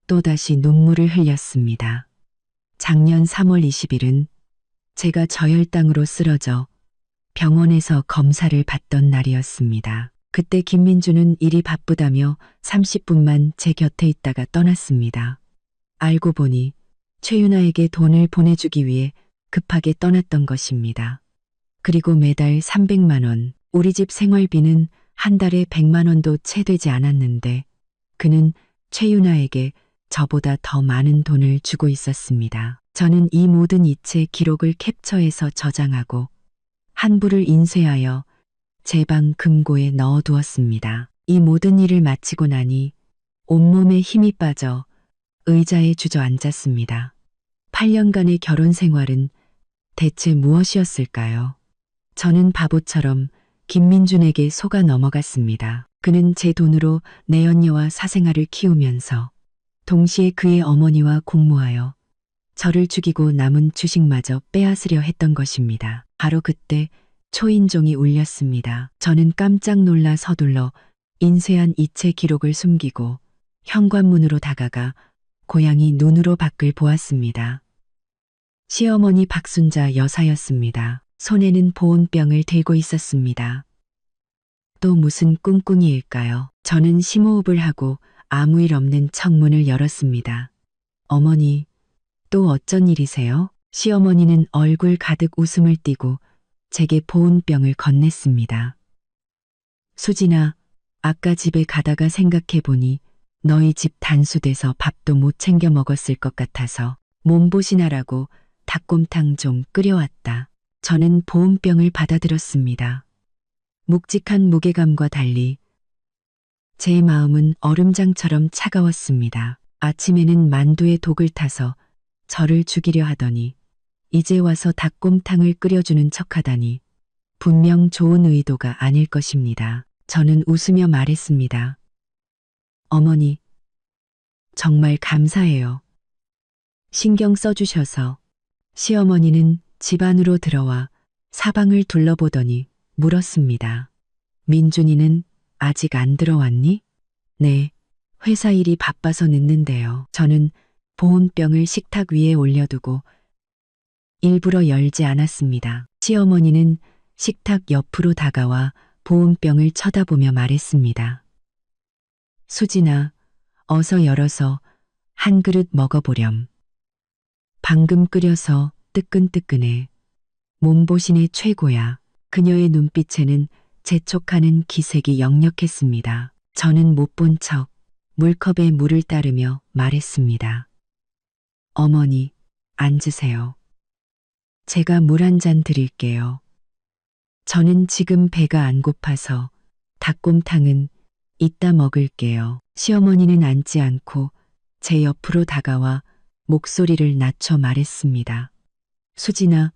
또다시 눈물을 흘렸습니다. 작년 3월 20일은 제가 저혈당으로 쓰러져 병원에서 검사를 받던 날이었습니다. 그때 김민주는 일이 바쁘다며 30분만 제 곁에 있다가 떠났습니다. 알고 보니 최윤아에게 돈을 보내주기 위해 급하게 떠났던 것입니다. 그리고 매달 300만 원, 우리 집 생활비는 한 달에 100만 원도 채 되지 않았는데 그는 최윤아에게 저보다 더 많은 돈을 주고 있었습니다. 저는 이 모든 이체 기록을 캡처해서 저장하고 한 부를 인쇄하여 제 방 금고에 넣어두었습니다. 이 모든 일을 마치고 나니 온몸에 힘이 빠져 의자에 주저앉았습니다. 8년간의 결혼 생활은 대체 무엇이었을까요? 저는 바보처럼 김민준에게 속아 넘어갔습니다. 그는 제 돈으로 내연녀와 사생아를 키우면서 동시에 그의 어머니와 공모하여 저를 죽이고 남은 주식마저 빼앗으려 했던 것입니다. 바로 그때 초인종이 울렸습니다. 저는 깜짝 놀라 서둘러 인쇄한 이체 기록을 숨기고 현관문으로 다가가 고양이 눈으로 밖을 보았습니다. 시어머니 박순자 여사였습니다. 손에는 보온병을 들고 있었습니다. 또 무슨 꿍꿍이일까요? 저는 심호흡을 하고 아무 일 없는 창문을 열었습니다. 어머니, 또 어쩐 일이세요? 시어머니는 얼굴 가득 웃음을 띠고 제게 보온병을 건넸습니다. 수진아, 아까 집에 가다가 생각해보니 너희 집 단수돼서 밥도 못 챙겨 먹었을 것 같아서 몸보신하라고 닭곰탕 좀 끓여왔다. 저는 보온병을 받아들었습니다. 묵직한 무게감과 달리 제 마음은 얼음장처럼 차가웠습니다. 아침에는 만두에 독을 타서 저를 죽이려 하더니 이제 와서 닭곰탕을 끓여주는 척하다니 분명 좋은 의도가 아닐 것입니다. 저는 웃으며 말했습니다. 어머니, 정말 감사해요. 신경 써주셔서. 시어머니는 집 안으로 들어와 사방을 둘러보더니 물었습니다. 민준이는 아직 안 들어왔니? 네, 회사 일이 바빠서 늦는데요. 저는 보온병을 식탁 위에 올려두고 일부러 열지 않았습니다. 시어머니는 식탁 옆으로 다가와 보온병을 쳐다보며 말했습니다. 수진아, 어서 열어서 한 그릇 먹어보렴. 방금 끓여서 뜨끈뜨끈해. 몸보신의 최고야. 그녀의 눈빛에는 재촉하는 기색이 역력했습니다. 저는 못 본 척 물컵에 물을 따르며 말했습니다. 어머니, 앉으세요. 제가 물 한 잔 드릴게요. 저는 지금 배가 안 고파서 닭곰탕은 이따 먹을게요. 시어머니는 앉지 않고 제 옆으로 다가와 목소리를 낮춰 말했습니다. 수진아,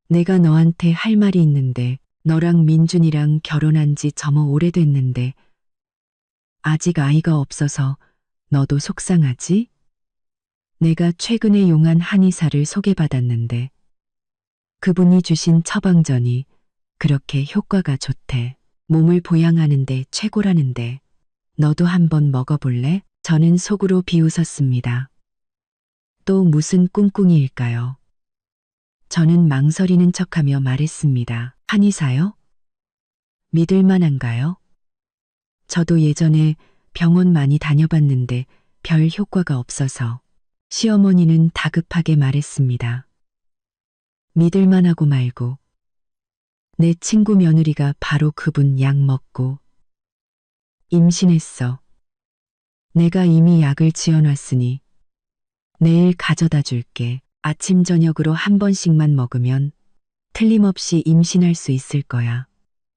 내가 너한테 할 말이 있는데 너랑 민준이랑 결혼한 지 저머 오래됐는데 아직 아이가 없어서 너도 속상하지? 내가 최근에 용한 한의사를 소개받았는데 그분이 주신 처방전이 그렇게 효과가 좋대. 몸을 보양하는데 최고라는데 너도 한번 먹어볼래? 저는 속으로 비웃었습니다. 또 무슨 꿍꿍이일까요? 저는 망설이는 척하며 말했습니다. 한의사요? 믿을 만한가요? 저도 예전에 병원 많이 다녀봤는데 별 효과가 없어서. 시어머니는 다급하게 말했습니다. 믿을 만하고 말고. 내 친구 며느리가 바로 그분 약 먹고 임신했어. 내가 이미 약을 지어놨으니 내일 가져다 줄게. 아침 저녁으로 한 번씩만 먹으면 틀림없이 임신할 수 있을 거야.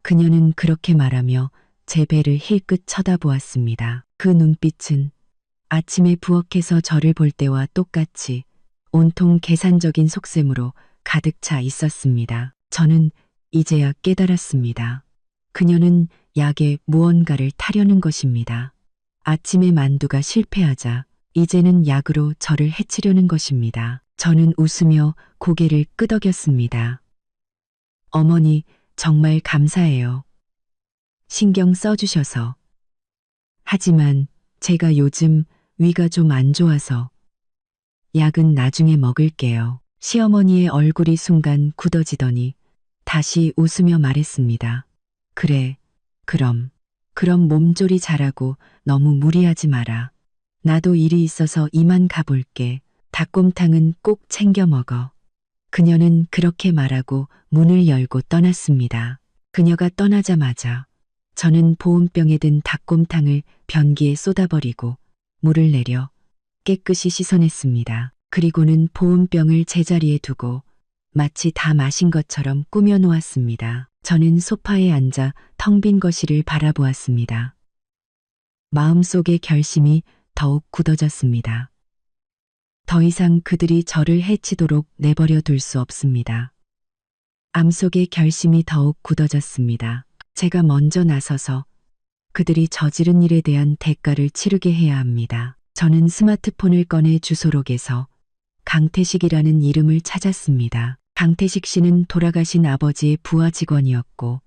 그녀는 그렇게 말하며 제 배를 힐끗 쳐다보았습니다. 그 눈빛은 아침에 부엌에서 저를 볼 때와 똑같이 온통 계산적인 속셈으로 가득 차 있었습니다. 저는 이제야 깨달았습니다. 그녀는 약에 무언가를 타려는 것입니다. 아침에 만두가 실패하자 이제는 약으로 저를 해치려는 것입니다. 저는 웃으며 고개를 끄덕였습니다. 어머니, 정말 감사해요. 신경 써주셔서. 하지만 제가 요즘 위가 좀 안 좋아서 약은 나중에 먹을게요. 시어머니의 얼굴이 순간 굳어지더니 다시 웃으며 말했습니다. 그래, 그럼 몸조리 잘하고 너무 무리하지 마라. 나도 일이 있어서 이만 가볼게. 닭곰탕은 꼭 챙겨 먹어. 그녀는 그렇게 말하고 문을 열고 떠났습니다. 그녀가 떠나자마자 저는 보온병에 든 닭곰탕을 변기에 쏟아버리고 물을 내려 깨끗이 씻어냈습니다. 그리고는 보온병을 제자리에 두고 마치 다 마신 것처럼 꾸며 놓았습니다. 저는 소파에 앉아 텅 빈 거실을 바라보았습니다. 마음속의 결심이 더욱 굳어졌습니다. 더 이상 그들이 저를 해치도록 내버려 둘 수 없습니다. 암속의 결심이 더욱 굳어졌습니다. 제가 먼저 나서서 그들이 저지른 일에 대한 대가를 치르게 해야 합니다. 저는 스마트폰을 꺼내 주소록에서 강태식이라는 이름을 찾았습니다. 강태식 씨는 돌아가신 아버지의 부하 직원이었고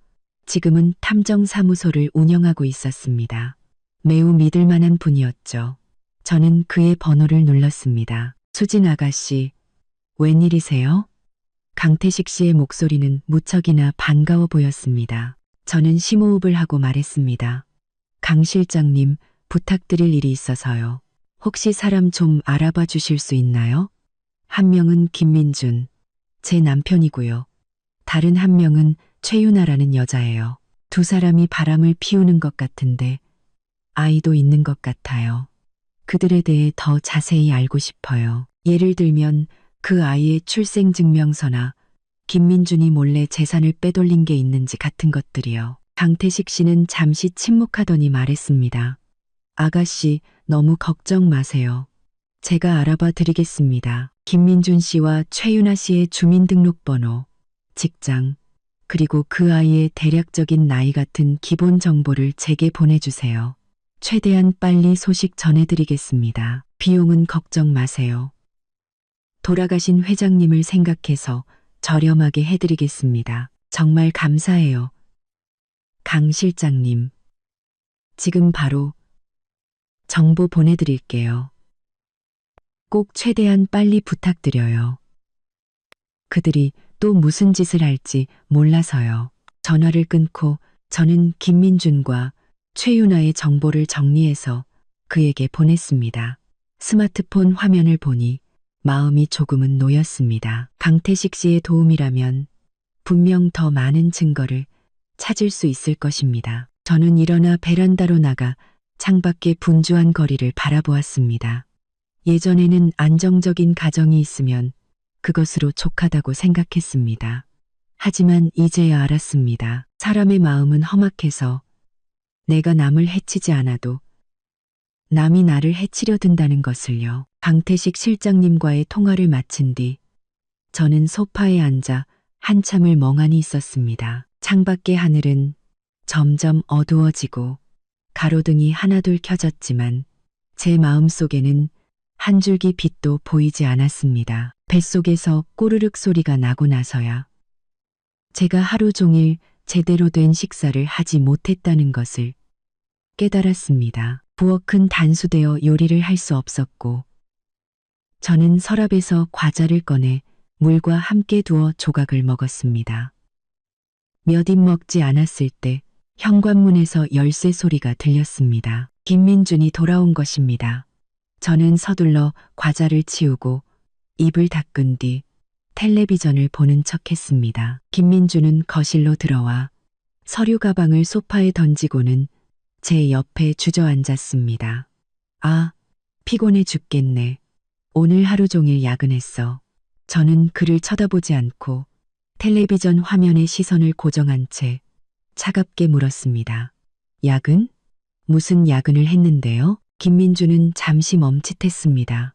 지금은 탐정사무소를 운영하고 있었습니다. 매우 믿을 만한 분이었죠. 저는 그의 번호를 눌렀습니다. 수진 아가씨, 웬일이세요? 강태식 씨의 목소리는 무척이나 반가워 보였습니다. 저는 심호흡을 하고 말했습니다. 강 실장님, 부탁드릴 일이 있어서요. 혹시 사람 좀 알아봐 주실 수 있나요? 한 명은 김민준, 제 남편이고요. 다른 한 명은 최유나라는 여자예요. 두 사람이 바람을 피우는 것 같은데 아이도 있는 것 같아요. 그들에 대해 더 자세히 알고 싶어요. 예를 들면 그 아이의 출생증명서나 김민준이 몰래 재산을 빼돌린 게 있는지 같은 것들이요. 강태식 씨는 잠시 침묵하더니 말했습니다. 아가씨, 너무 걱정 마세요. 제가 알아봐 드리겠습니다. 김민준 씨와 최유나 씨의 주민등록번호, 직장, 그리고 그 아이의 대략적인 나이 같은 기본 정보를 제게 보내주세요. 최대한 빨리 소식 전해드리겠습니다. 비용은 걱정 마세요. 돌아가신 회장님을 생각해서 저렴하게 해드리겠습니다. 정말 감사해요. 강 실장님. 지금 바로 정보 보내드릴게요. 꼭 최대한 빨리 부탁드려요. 그들이 또 무슨 짓을 할지 몰라서요. 전화를 끊고 저는 김민준과 최유나의 정보를 정리해서 그에게 보냈습니다. 스마트폰 화면을 보니 마음이 조금은 놓였습니다. 강태식 씨의 도움이라면 분명 더 많은 증거를 찾을 수 있을 것입니다. 저는 일어나 베란다로 나가 창밖의 분주한 거리를 바라보았습니다. 예전에는 안정적인 가정이 있으면 그것으로 족하다고 생각했습니다. 하지만 이제야 알았습니다. 사람의 마음은 험악해서 내가 남을 해치지 않아도 남이 나를 해치려 든다는 것을요. 강태식 실장님과의 통화를 마친 뒤 저는 소파에 앉아 한참을 멍하니 있었습니다. 창밖의 하늘은 점점 어두워지고 가로등이 하나둘 켜졌지만 제 마음속에는 한 줄기 빛도 보이지 않았습니다. 뱃속에서 꼬르륵 소리가 나고 나서야 제가 하루 종일 제대로 된 식사를 하지 못했다는 것을 깨달았습니다. 부엌은 단수되어 요리를 할 수 없었고 저는 서랍에서 과자를 꺼내 물과 함께 두어 조각을 먹었습니다. 몇 입 먹지 않았을 때 현관문에서 열쇠 소리가 들렸습니다. 김민준이 돌아온 것입니다. 저는 서둘러 과자를 치우고 입을 닦은 뒤 텔레비전을 보는 척했습니다. 김민준은 거실로 들어와 서류 가방을 소파에 던지고는 제 옆에 주저앉았습니다. 아, 피곤해 죽겠네. 오늘 하루 종일 야근했어. 저는 그를 쳐다보지 않고 텔레비전 화면에 시선을 고정한 채 차갑게 물었습니다. 야근? 무슨 야근을 했는데요? 김민주는 잠시 멈칫했습니다.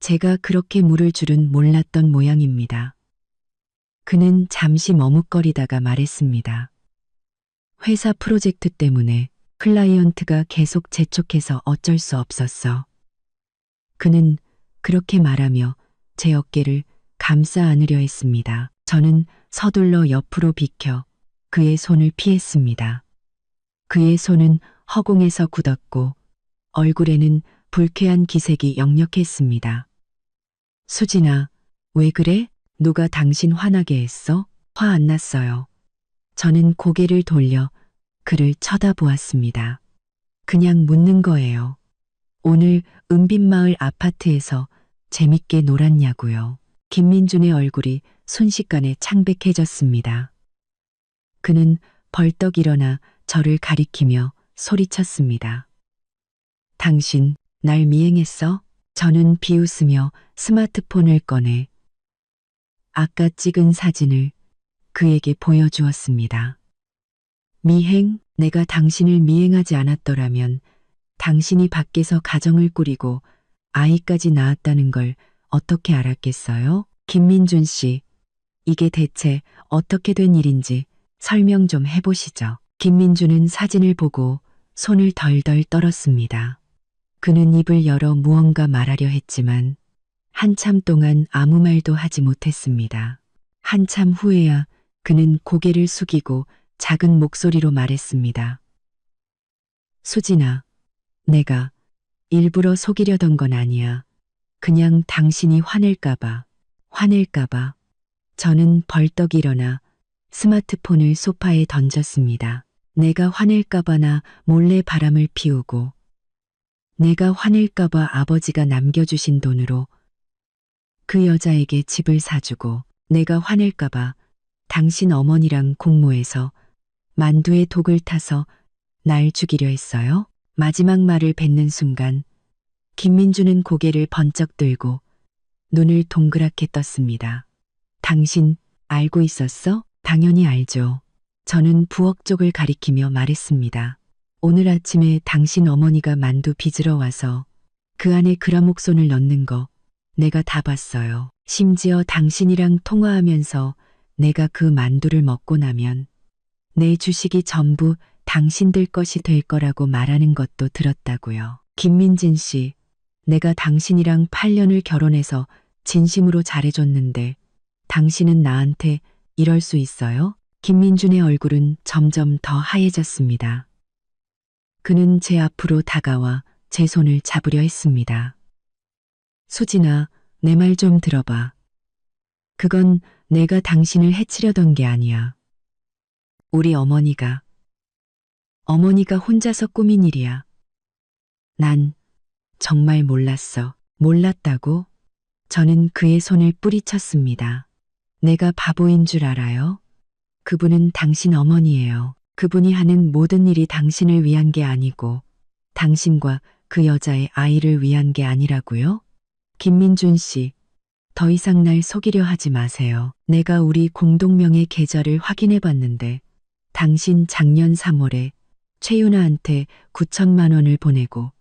제가 그렇게 물을 줄은 몰랐던 모양입니다. 그는 잠시 머뭇거리다가 말했습니다. 회사 프로젝트 때문에 클라이언트가 계속 재촉해서 어쩔 수 없었어. 그는 그렇게 말하며 제 어깨를 감싸 안으려 했습니다. 저는 서둘러 옆으로 비켜 그의 손을 피했습니다. 그의 손은 허공에서 굳었고 얼굴에는 불쾌한 기색이 역력했습니다. 수진아, 왜 그래? 누가 당신 화나게 했어? 화 안 났어요. 저는 고개를 돌려 그를 쳐다보았습니다. 그냥 묻는 거예요. 오늘 은빛마을 아파트에서 재밌게 놀았냐고요. 김민준의 얼굴이 순식간에 창백해졌습니다. 그는 벌떡 일어나 저를 가리키며 소리쳤습니다. 당신 날 미행했어? 저는 비웃으며 스마트폰을 꺼내 아까 찍은 사진을 그에게 보여주었습니다. 미행? 내가 당신을 미행하지 않았더라면 당신이 밖에서 가정을 꾸리고 아이까지 낳았다는 걸 어떻게 알았겠어요? 김민준 씨, 이게 대체 어떻게 된 일인지 설명 좀 해보시죠. 김민준은 사진을 보고 손을 덜덜 떨었습니다. 그는 입을 열어 무언가 말하려 했지만 한참 동안 아무 말도 하지 못했습니다. 한참 후에야 그는 고개를 숙이고 작은 목소리로 말했습니다. 수진아, 내가 일부러 속이려던 건 아니야. 그냥 당신이 화낼까봐. 저는 벌떡 일어나 스마트폰을 소파에 던졌습니다. 내가 화낼까봐나 몰래 바람을 피우고 내가 화낼까봐 아버지가 남겨주신 돈으로 그 여자에게 집을 사주고 내가 화낼까봐 당신 어머니랑 공모해서 만두에 독을 타서 날 죽이려 했어요. 마지막 말을 뱉는 순간 김민주는 고개를 번쩍 들고 눈을 동그랗게 떴습니다. 당신 알고 있었어? 당연히 알죠. 저는 부엌 쪽을 가리키며 말했습니다. 오늘 아침에 당신 어머니가 만두 빚으러 와서 그 안에 그라목손을 넣는 거 내가 다 봤어요. 심지어 당신이랑 통화하면서 내가 그 만두를 먹고 나면 내 주식이 전부 당신들 것이 될 거라고 말하는 것도 들었다고요. 김민진 씨, 내가 당신이랑 8년을 결혼해서 진심으로 잘해줬는데 당신은 나한테 이럴 수 있어요? 김민준의 얼굴은 점점 더 하얘졌습니다. 그는 제 앞으로 다가와 제 손을 잡으려 했습니다. 수진아, 내 말 좀 들어봐. 그건 내가 당신을 해치려던 게 아니야. 우리 어머니가 혼자서 꾸민 일이야. 난 정말 몰랐어. 몰랐다고? 저는 그의 손을 뿌리쳤습니다. 내가 바보인 줄 알아요? 그분은 당신 어머니예요. 그분이 하는 모든 일이 당신을 위한 게 아니고 당신과 그 여자의 아이를 위한 게 아니라고요? 김민준 씨, 더 이상 날 속이려 하지 마세요. 내가 우리 공동명의 계좌를 확인해 봤는데 당신 작년 3월에 최윤아한테 9천만 원을 보내고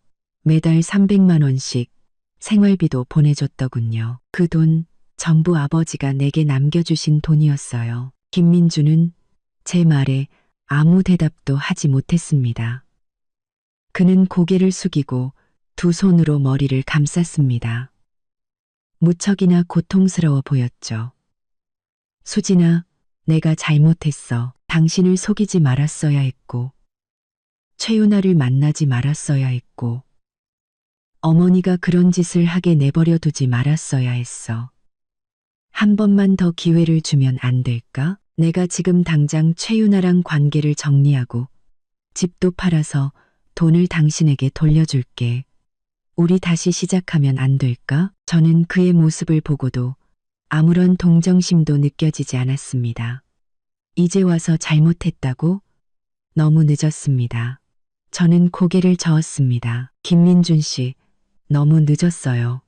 매달 300만 원씩 생활비도 보내줬더군요. 그 돈 전부 아버지가 내게 남겨주신 돈이었어요. 김민주는 제 말에 아무 대답도 하지 못했습니다. 그는 고개를 숙이고 두 손으로 머리를 감쌌습니다. 무척이나 고통스러워 보였죠. 수진아, 내가 잘못했어. 당신을 속이지 말았어야 했고, 최윤아를 만나지 말았어야 했고, 어머니가 그런 짓을 하게 내버려 두지 말았어야 했어. 한 번만 더 기회를 주면 안 될까? 내가 지금 당장 최윤아랑 관계를 정리하고 집도 팔아서 돈을 당신에게 돌려줄게. 우리 다시 시작하면 안 될까? 저는 그의 모습을 보고도 아무런 동정심도 느껴지지 않았습니다. 이제 와서 잘못했다고? 너무 늦었습니다. 저는 고개를 저었습니다. 김민준 씨, 너무 늦었어요.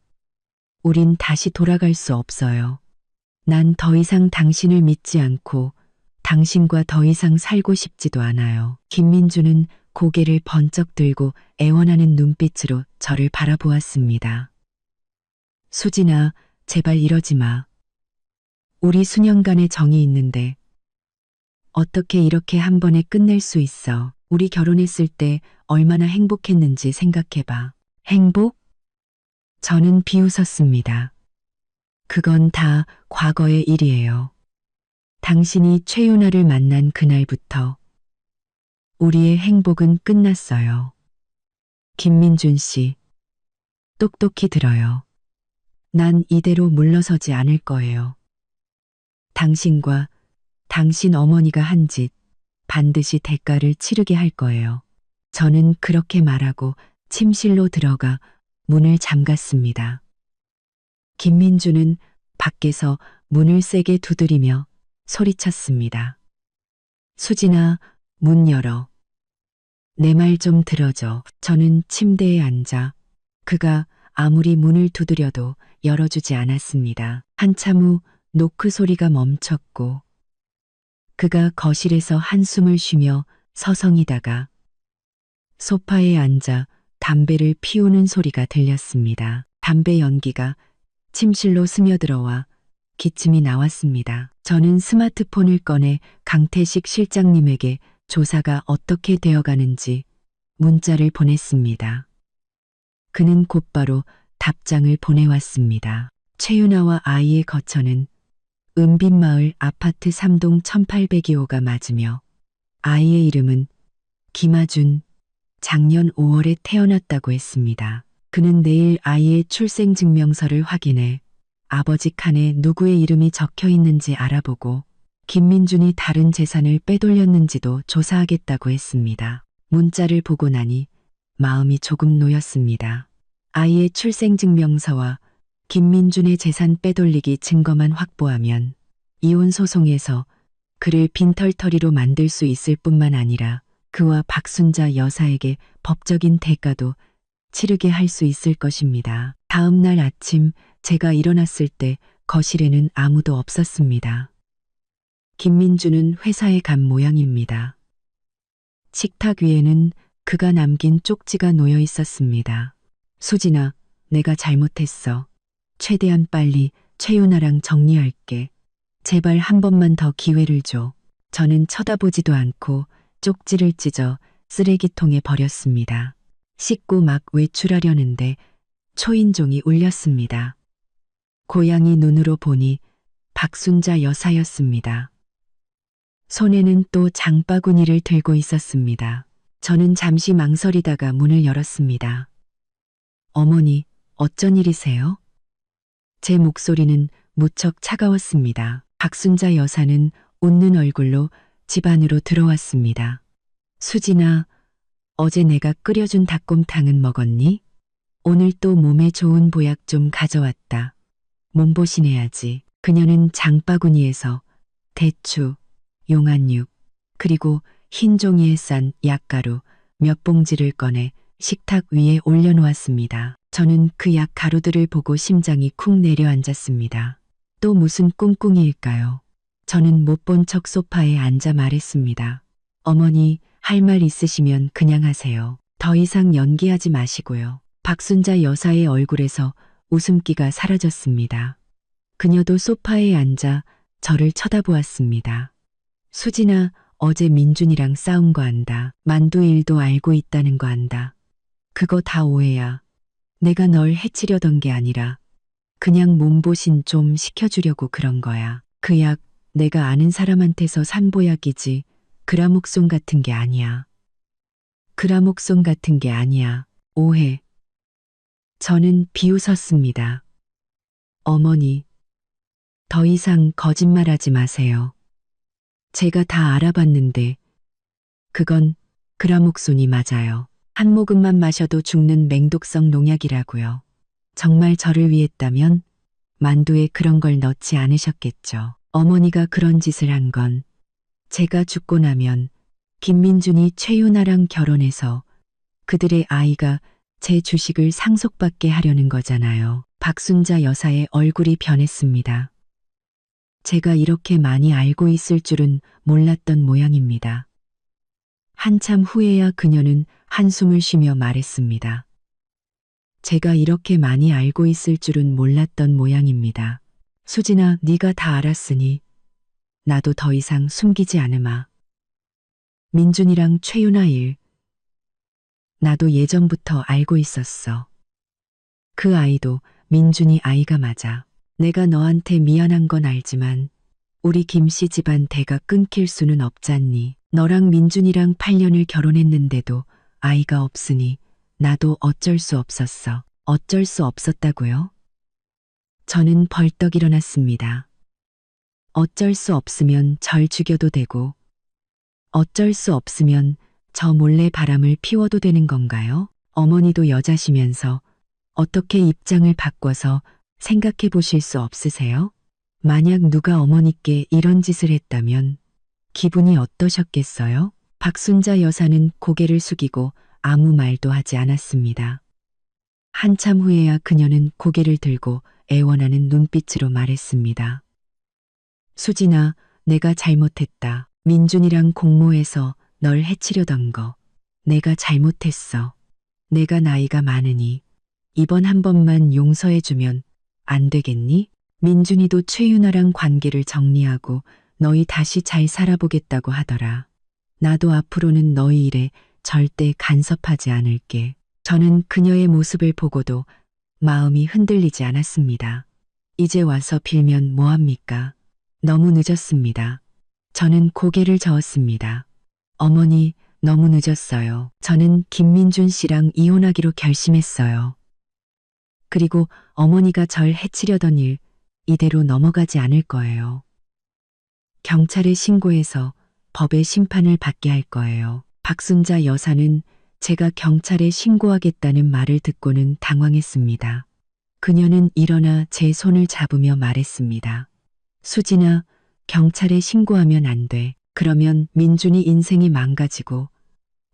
우린 다시 돌아갈 수 없어요. 난 더 이상 당신을 믿지 않고 당신과 더 이상 살고 싶지도 않아요. 김민주는 고개를 번쩍 들고 애원하는 눈빛으로 저를 바라보았습니다. 수진아, 제발 이러지 마. 우리 수년간의 정이 있는데 어떻게 이렇게 한 번에 끝낼 수 있어. 우리 결혼했을 때 얼마나 행복했는지 생각해봐. 행복? 저는 비웃었습니다. 그건 다 과거의 일이에요. 당신이 최윤아를 만난 그날부터 우리의 행복은 끝났어요. 김민준 씨, 똑똑히 들어요. 난 이대로 물러서지 않을 거예요. 당신과 당신 어머니가 한 짓 반드시 대가를 치르게 할 거예요. 저는 그렇게 말하고 침실로 들어가 문을 잠갔습니다. 김민주는 밖에서 문을 세게 두드리며 소리쳤습니다. 수진아, 문 열어. 내 말 좀 들어줘. 저는 침대에 앉아 그가 아무리 문을 두드려도 열어주지 않았습니다. 한참 후 노크 소리가 멈췄고 그가 거실에서 한숨을 쉬며 서성이다가 소파에 앉아 담배를 피우는 소리가 들렸습니다. 담배 연기가 침실로 스며들어와 기침이 나왔습니다. 저는 스마트폰을 꺼내 강태식 실장님에게 조사가 어떻게 되어가는지 문자를 보냈습니다. 그는 곧바로 답장을 보내왔습니다. 최윤아와 아이의 거처는 은빛마을 아파트 3동 1802호가 맞으며 아이의 이름은 김아준, 작년 5월에 태어났다고 했습니다. 그는 내일 아이의 출생증명서를 확인해 아버지 칸에 누구의 이름이 적혀 있는지 알아보고 김민준이 다른 재산을 빼돌렸는지도 조사하겠다고 했습니다. 문자를 보고 나니 마음이 조금 놓였습니다. 아이의 출생증명서와 김민준의 재산 빼돌리기 증거만 확보하면 이혼 소송에서 그를 빈털터리로 만들 수 있을 뿐만 아니라 그와 박순자 여사에게 법적인 대가도 치르게 할 수 있을 것입니다. 다음 날 아침 제가 일어났을 때 거실에는 아무도 없었습니다. 김민주는 회사에 간 모양입니다. 식탁 위에는 그가 남긴 쪽지가 놓여 있었습니다. 수진아, 내가 잘못했어. 최대한 빨리 최윤아랑 정리할게. 제발 한 번만 더 기회를 줘. 저는 쳐다보지도 않고 쪽지를 찢어 쓰레기통에 버렸습니다. 씻고 막 외출하려는데 초인종이 울렸습니다. 고양이 눈으로 보니 박순자 여사였습니다. 손에는 또 장바구니를 들고 있었습니다. 저는 잠시 망설이다가 문을 열었습니다. 어머니, 어쩐 일이세요? 제 목소리는 무척 차가웠습니다. 박순자 여사는 웃는 얼굴로 집 안으로 들어왔습니다. 수진아, 어제 내가 끓여준 닭곰탕은 먹었니? 오늘 또 몸에 좋은 보약 좀 가져왔다. 몸보신해야지. 그녀는 장바구니에서 대추, 용안육, 그리고 흰 종이에 싼 약가루 몇 봉지를 꺼내 식탁 위에 올려놓았습니다. 저는 그 약 가루들을 보고 심장이 쿵 내려앉았습니다. 또 무슨 꿍꿍이일까요? 저는 못 본 척 소파에 앉아 말했습니다. 어머니, 할 말 있으시면 그냥 하세요. 더 이상 연기하지 마시고요. 박순자 여사의 얼굴에서 웃음기가 사라졌습니다. 그녀도 소파에 앉아 저를 쳐다보았습니다. 수진아, 어제 민준이랑 싸운 거 안다. 만두 일도 알고 있다는 거 안다. 그거 다 오해야. 내가 널 해치려던 게 아니라 그냥 몸보신 좀 시켜주려고 그런 거야. 그 약 내가 아는 사람한테서 산 보약이지 그라목손 같은 게 아니야. 그라목손 같은 게 아니야. 오해. 저는 비웃었습니다. 어머니, 더 이상 거짓말하지 마세요. 제가 다 알아봤는데 그건 그라목손이 맞아요. 한 모금만 마셔도 죽는 맹독성 농약이라고요. 정말 저를 위했다면 만두에 그런 걸 넣지 않으셨겠죠. 어머니가 그런 짓을 한 건 제가 죽고 나면 김민준이 최윤아랑 결혼해서 그들의 아이가 제 주식을 상속받게 하려는 거잖아요. 박순자 여사의 얼굴이 변했습니다. 제가 이렇게 많이 알고 있을 줄은 몰랐던 모양입니다. 한참 후에야 그녀는 한숨을 쉬며 말했습니다. 제가 이렇게 많이 알고 있을 줄은 몰랐던 모양입니다. 수진아, 네가 다 알았으니 나도 더 이상 숨기지 않으마. 민준이랑 최윤아 일, 나도 예전부터 알고 있었어. 그 아이도 민준이 아이가 맞아. 내가 너한테 미안한 건 알지만 우리 김씨 집안 대가 끊길 수는 없잖니. 너랑 민준이랑 8년을 결혼했는데도 아이가 없으니 나도 어쩔 수 없었어. 어쩔 수 없었다고요? 저는 벌떡 일어났습니다. 어쩔 수 없으면 절 죽여도 되고 어쩔 수 없으면 저 몰래 바람을 피워도 되는 건가요? 어머니도 여자시면서 어떻게 입장을 바꿔서 생각해 보실 수 없으세요? 만약 누가 어머니께 이런 짓을 했다면 기분이 어떠셨겠어요? 박순자 여사는 고개를 숙이고 아무 말도 하지 않았습니다. 한참 후에야 그녀는 고개를 들고 애원하는 눈빛으로 말했습니다. 수진아, 내가 잘못했다. 민준이랑 공모해서 널 해치려던 거. 내가 잘못했어. 내가 나이가 많으니 이번 한 번만 용서해주면 안 되겠니? 민준이도 최윤아랑 관계를 정리하고 너희 다시 잘 살아보겠다고 하더라. 나도 앞으로는 너희 일에 절대 간섭하지 않을게. 저는 그녀의 모습을 보고도 마음이 흔들리지 않았습니다. 이제 와서 빌면 뭐합니까? 너무 늦었습니다. 저는 고개를 저었습니다. 어머니, 너무 늦었어요. 저는 김민준 씨랑 이혼하기로 결심했어요. 그리고 어머니가 절 해치려던 일 이대로 넘어가지 않을 거예요. 경찰에 신고해서 법의 심판을 받게 할 거예요. 박순자 여사는 제가 경찰에 신고하겠다는 말을 듣고는 당황했습니다. 그녀는 일어나 제 손을 잡으며 말했습니다. 수진아, 경찰에 신고하면 안 돼. 그러면 민준이 인생이 망가지고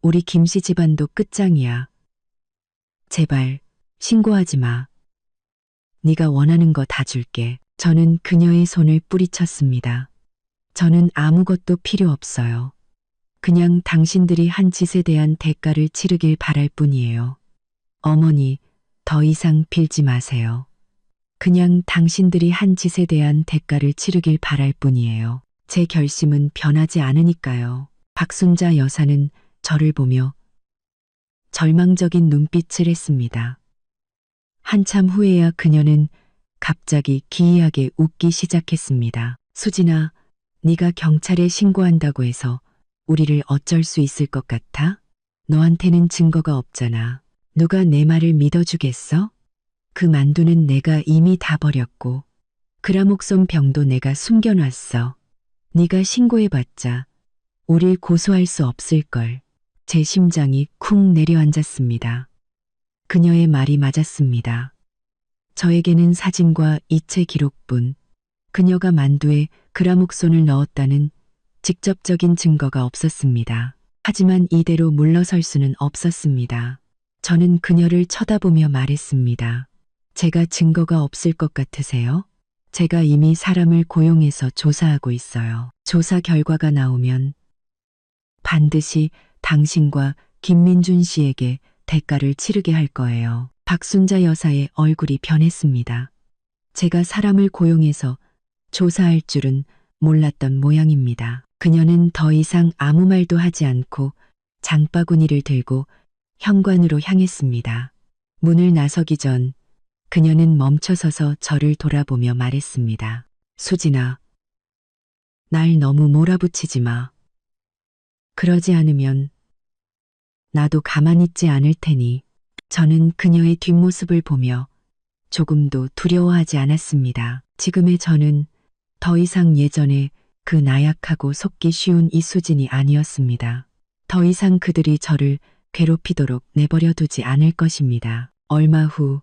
우리 김씨 집안도 끝장이야. 제발 신고하지 마. 네가 원하는 거 다 줄게. 저는 그녀의 손을 뿌리쳤습니다. 저는 아무것도 필요 없어요. 그냥 당신들이 한 짓에 대한 대가를 치르길 바랄 뿐이에요. 어머니, 더 이상 빌지 마세요. 그냥 당신들이 한 짓에 대한 대가를 치르길 바랄 뿐이에요. 제 결심은 변하지 않으니까요. 박순자 여사는 저를 보며 절망적인 눈빛을 했습니다. 한참 후에야 그녀는 갑자기 기이하게 웃기 시작했습니다. 수진아, 네가 경찰에 신고한다고 해서 우리를 어쩔 수 있을 것 같아? 너한테는 증거가 없잖아. 누가 내 말을 믿어주겠어? 그 만두는 내가 이미 다 버렸고 그라목손 병도 내가 숨겨놨어. 네가 신고해봤자 우릴 고소할 수 없을걸. 제 심장이 쿵 내려앉았습니다. 그녀의 말이 맞았습니다. 저에게는 사진과 이체 기록뿐 그녀가 만두에 그라목손을 넣었다는 직접적인 증거가 없었습니다. 하지만 이대로 물러설 수는 없었습니다. 저는 그녀를 쳐다보며 말했습니다. 제가 증거가 없을 것 같으세요? 제가 이미 사람을 고용해서 조사하고 있어요. 조사 결과가 나오면 반드시 당신과 김민준 씨에게 대가를 치르게 할 거예요. 박순자 여사의 얼굴이 변했습니다. 제가 사람을 고용해서 조사할 줄은 몰랐던 모양입니다. 그녀는 더 이상 아무 말도 하지 않고 장바구니를 들고 현관으로 향했습니다. 문을 나서기 전 그녀는 멈춰서서 저를 돌아보며 말했습니다. 수진아, 날 너무 몰아붙이지 마. 그러지 않으면 나도 가만히 있지 않을 테니. 저는 그녀의 뒷모습을 보며 조금도 두려워하지 않았습니다. 지금의 저는 더 이상 예전에 그 나약하고 속기 쉬운 이수진이 아니었습니다. 더 이상 그들이 저를 괴롭히도록 내버려 두지 않을 것입니다. 얼마 후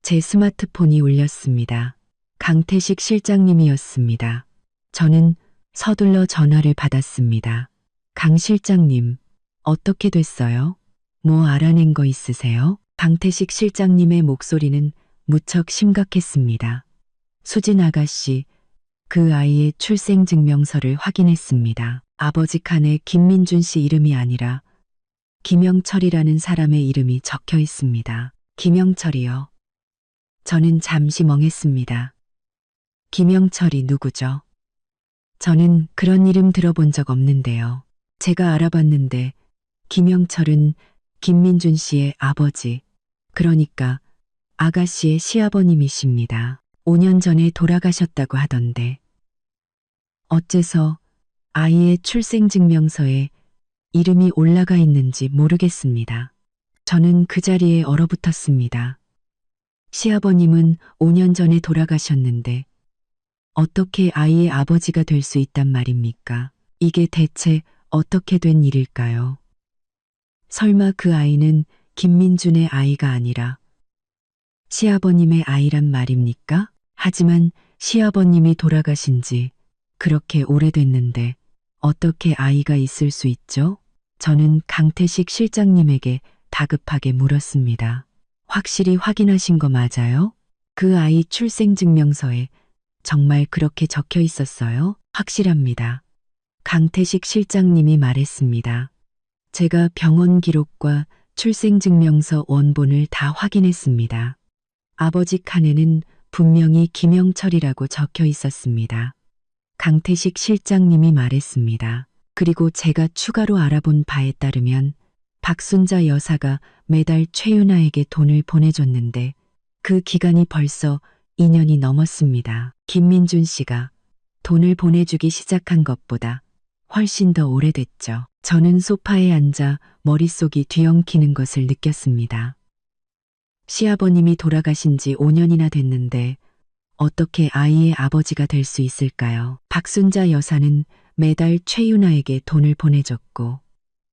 제 스마트폰이 울렸습니다. 강태식 실장님이었습니다. 저는 서둘러 전화를 받았습니다. 강 실장님, 어떻게 됐어요? 뭐 알아낸 거 있으세요? 강태식 실장님의 목소리는 무척 심각했습니다. 수진 아가씨, 그 아이의 출생증명서를 확인했습니다. 아버지 칸에 김민준 씨 이름이 아니라 김영철이라는 사람의 이름이 적혀 있습니다. 김영철이요. 저는 잠시 멍했습니다. 김영철이 누구죠? 저는 그런 이름 들어본 적 없는데요. 제가 알아봤는데 김영철은 김민준 씨의 아버지, 그러니까 아가씨의 시아버님이십니다. 5년 전에 돌아가셨다고 하던데 어째서 아이의 출생증명서에 이름이 올라가 있는지 모르겠습니다. 저는 그 자리에 얼어붙었습니다. 시아버님은 5년 전에 돌아가셨는데 어떻게 아이의 아버지가 될 수 있단 말입니까? 이게 대체 어떻게 된 일일까요? 설마 그 아이는 김민준의 아이가 아니라 시아버님의 아이란 말입니까? 하지만 시아버님이 돌아가신 지 그렇게 오래됐는데 어떻게 아이가 있을 수 있죠? 저는 강태식 실장님에게 다급하게 물었습니다. 확실히 확인하신 거 맞아요? 그 아이 출생증명서에 정말 그렇게 적혀 있었어요? 확실합니다. 강태식 실장님이 말했습니다. 제가 병원 기록과 출생증명서 원본을 다 확인했습니다. 아버지 칸에는 분명히 김영철이라고 적혀 있었습니다. 강태식 실장님이 말했습니다. 그리고 제가 추가로 알아본 바에 따르면 박순자 여사가 매달 최윤아에게 돈을 보내줬는데 그 기간이 벌써 2년이 넘었습니다. 김민준 씨가 돈을 보내주기 시작한 것보다 훨씬 더 오래됐죠. 저는 소파에 앉아 머릿속이 뒤엉키는 것을 느꼈습니다. 시아버님이 돌아가신 지 5년이나 됐는데 어떻게 아이의 아버지가 될 수 있을까요? 박순자 여사는 매달 최윤아에게 돈을 보내줬고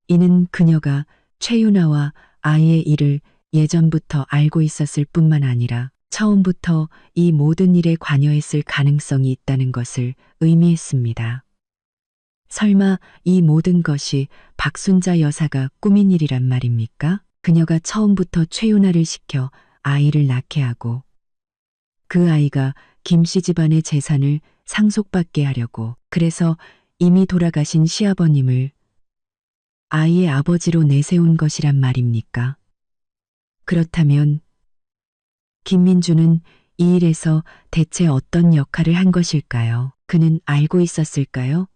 이는 그녀가 최윤아와 아이의 일을 예전부터 알고 있었을 뿐만 아니라 처음부터 이 모든 일에 관여했을 가능성이 있다는 것을 의미했습니다. 설마 이 모든 것이 박순자 여사가 꾸민 일이란 말입니까? 그녀가 처음부터 최윤아를 시켜 아이를 낳게 하고 그 아이가 김씨 집안의 재산을 상속받게 하려고 그래서 이미 돌아가신 시아버님을 아이의 아버지로 내세운 것이란 말입니까? 그렇다면 김민주는 이 일에서 대체 어떤 역할을 한 것일까요? 그는 알고 있었을까요?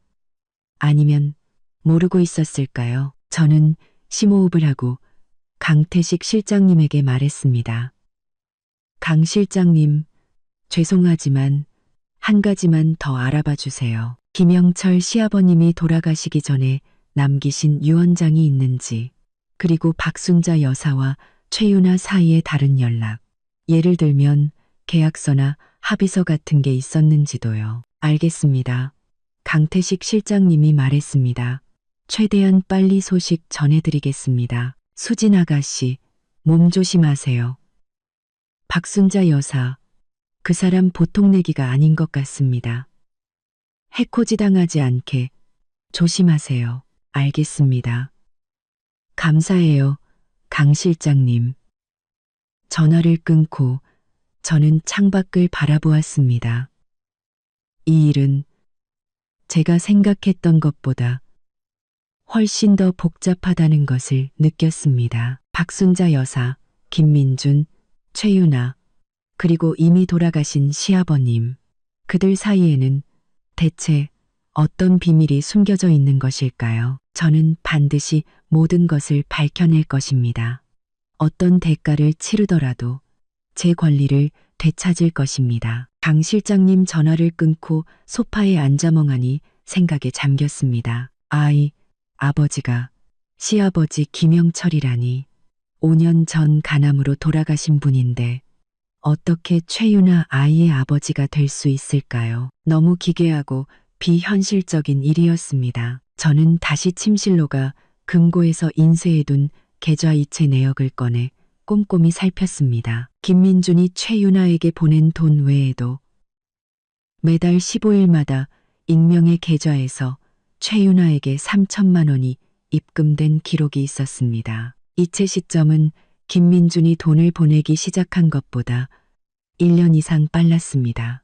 아니면 모르고 있었을까요? 저는 심호흡을 하고 강태식 실장님에게 말했습니다. 강 실장님, 죄송하지만 한 가지만 더 알아봐 주세요. 김영철 시아버님이 돌아가시기 전에 남기신 유언장이 있는지, 그리고 박순자 여사와 최윤아 사이의 다른 연락, 예를 들면 계약서나 합의서 같은 게 있었는지도요. 알겠습니다. 강태식 실장님이 말했습니다. 최대한 빨리 소식 전해드리겠습니다. 수진 아가씨, 몸 조심하세요. 박순자 여사, 그 사람 보통 내기가 아닌 것 같습니다. 해코지 당하지 않게 조심하세요. 알겠습니다. 감사해요, 강 실장님. 전화를 끊고 저는 창밖을 바라보았습니다. 이 일은 제가 생각했던 것보다 훨씬 더 복잡하다는 것을 느꼈습니다. 박순자 여사, 김민준, 최윤아, 그리고 이미 돌아가신 시아버님, 그들 사이에는 대체 어떤 비밀이 숨겨져 있는 것일까요? 저는 반드시 모든 것을 밝혀낼 것입니다. 어떤 대가를 치르더라도 제 권리를 되찾을 것입니다. 강 실장님 전화를 끊고 소파에 앉아 멍하니 생각에 잠겼습니다. 아버지가 시아버지 김영철이라니 5년 전 간암으로 돌아가신 분인데 어떻게 최윤아 아이의 아버지가 될 수 있을까요? 너무 기괴하고 비현실적인 일이었습니다. 저는 다시 침실로 가 금고에서 인쇄해둔 계좌이체 내역을 꺼내 꼼꼼히 살폈습니다. 김민준이 최윤아에게 보낸 돈 외에도 매달 15일마다 익명의 계좌에서 최윤아에게 3천만 원이 입금된 기록이 있었습니다. 이체 시점은 김민준이 돈을 보내기 시작한 것보다 1년 이상 빨랐습니다.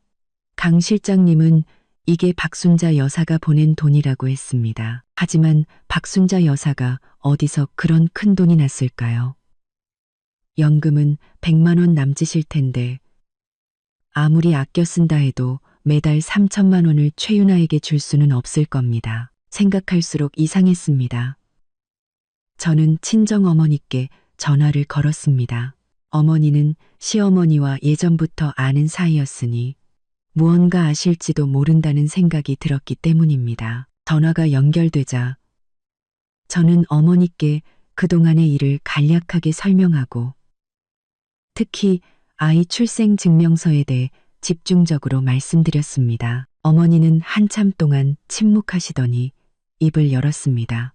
강 실장님은 이게 박순자 여사가 보낸 돈이라고 했습니다. 하지만 박순자 여사가 어디서 그런 큰 돈이 났을까요? 연금은 100만 원 남짓일 텐데 아무리 아껴 쓴다 해도 매달 3천만 원을 최윤아에게 줄 수는 없을 겁니다. 생각할수록 이상했습니다. 저는 친정어머니께 전화를 걸었습니다. 어머니는 시어머니와 예전부터 아는 사이였으니 무언가 아실지도 모른다는 생각이 들었기 때문입니다. 전화가 연결되자 저는 어머니께 그동안의 일을 간략하게 설명하고 특히 아이 출생 증명서에 대해 집중적으로 말씀드렸습니다. 어머니는 한참 동안 침묵하시더니 입을 열었습니다.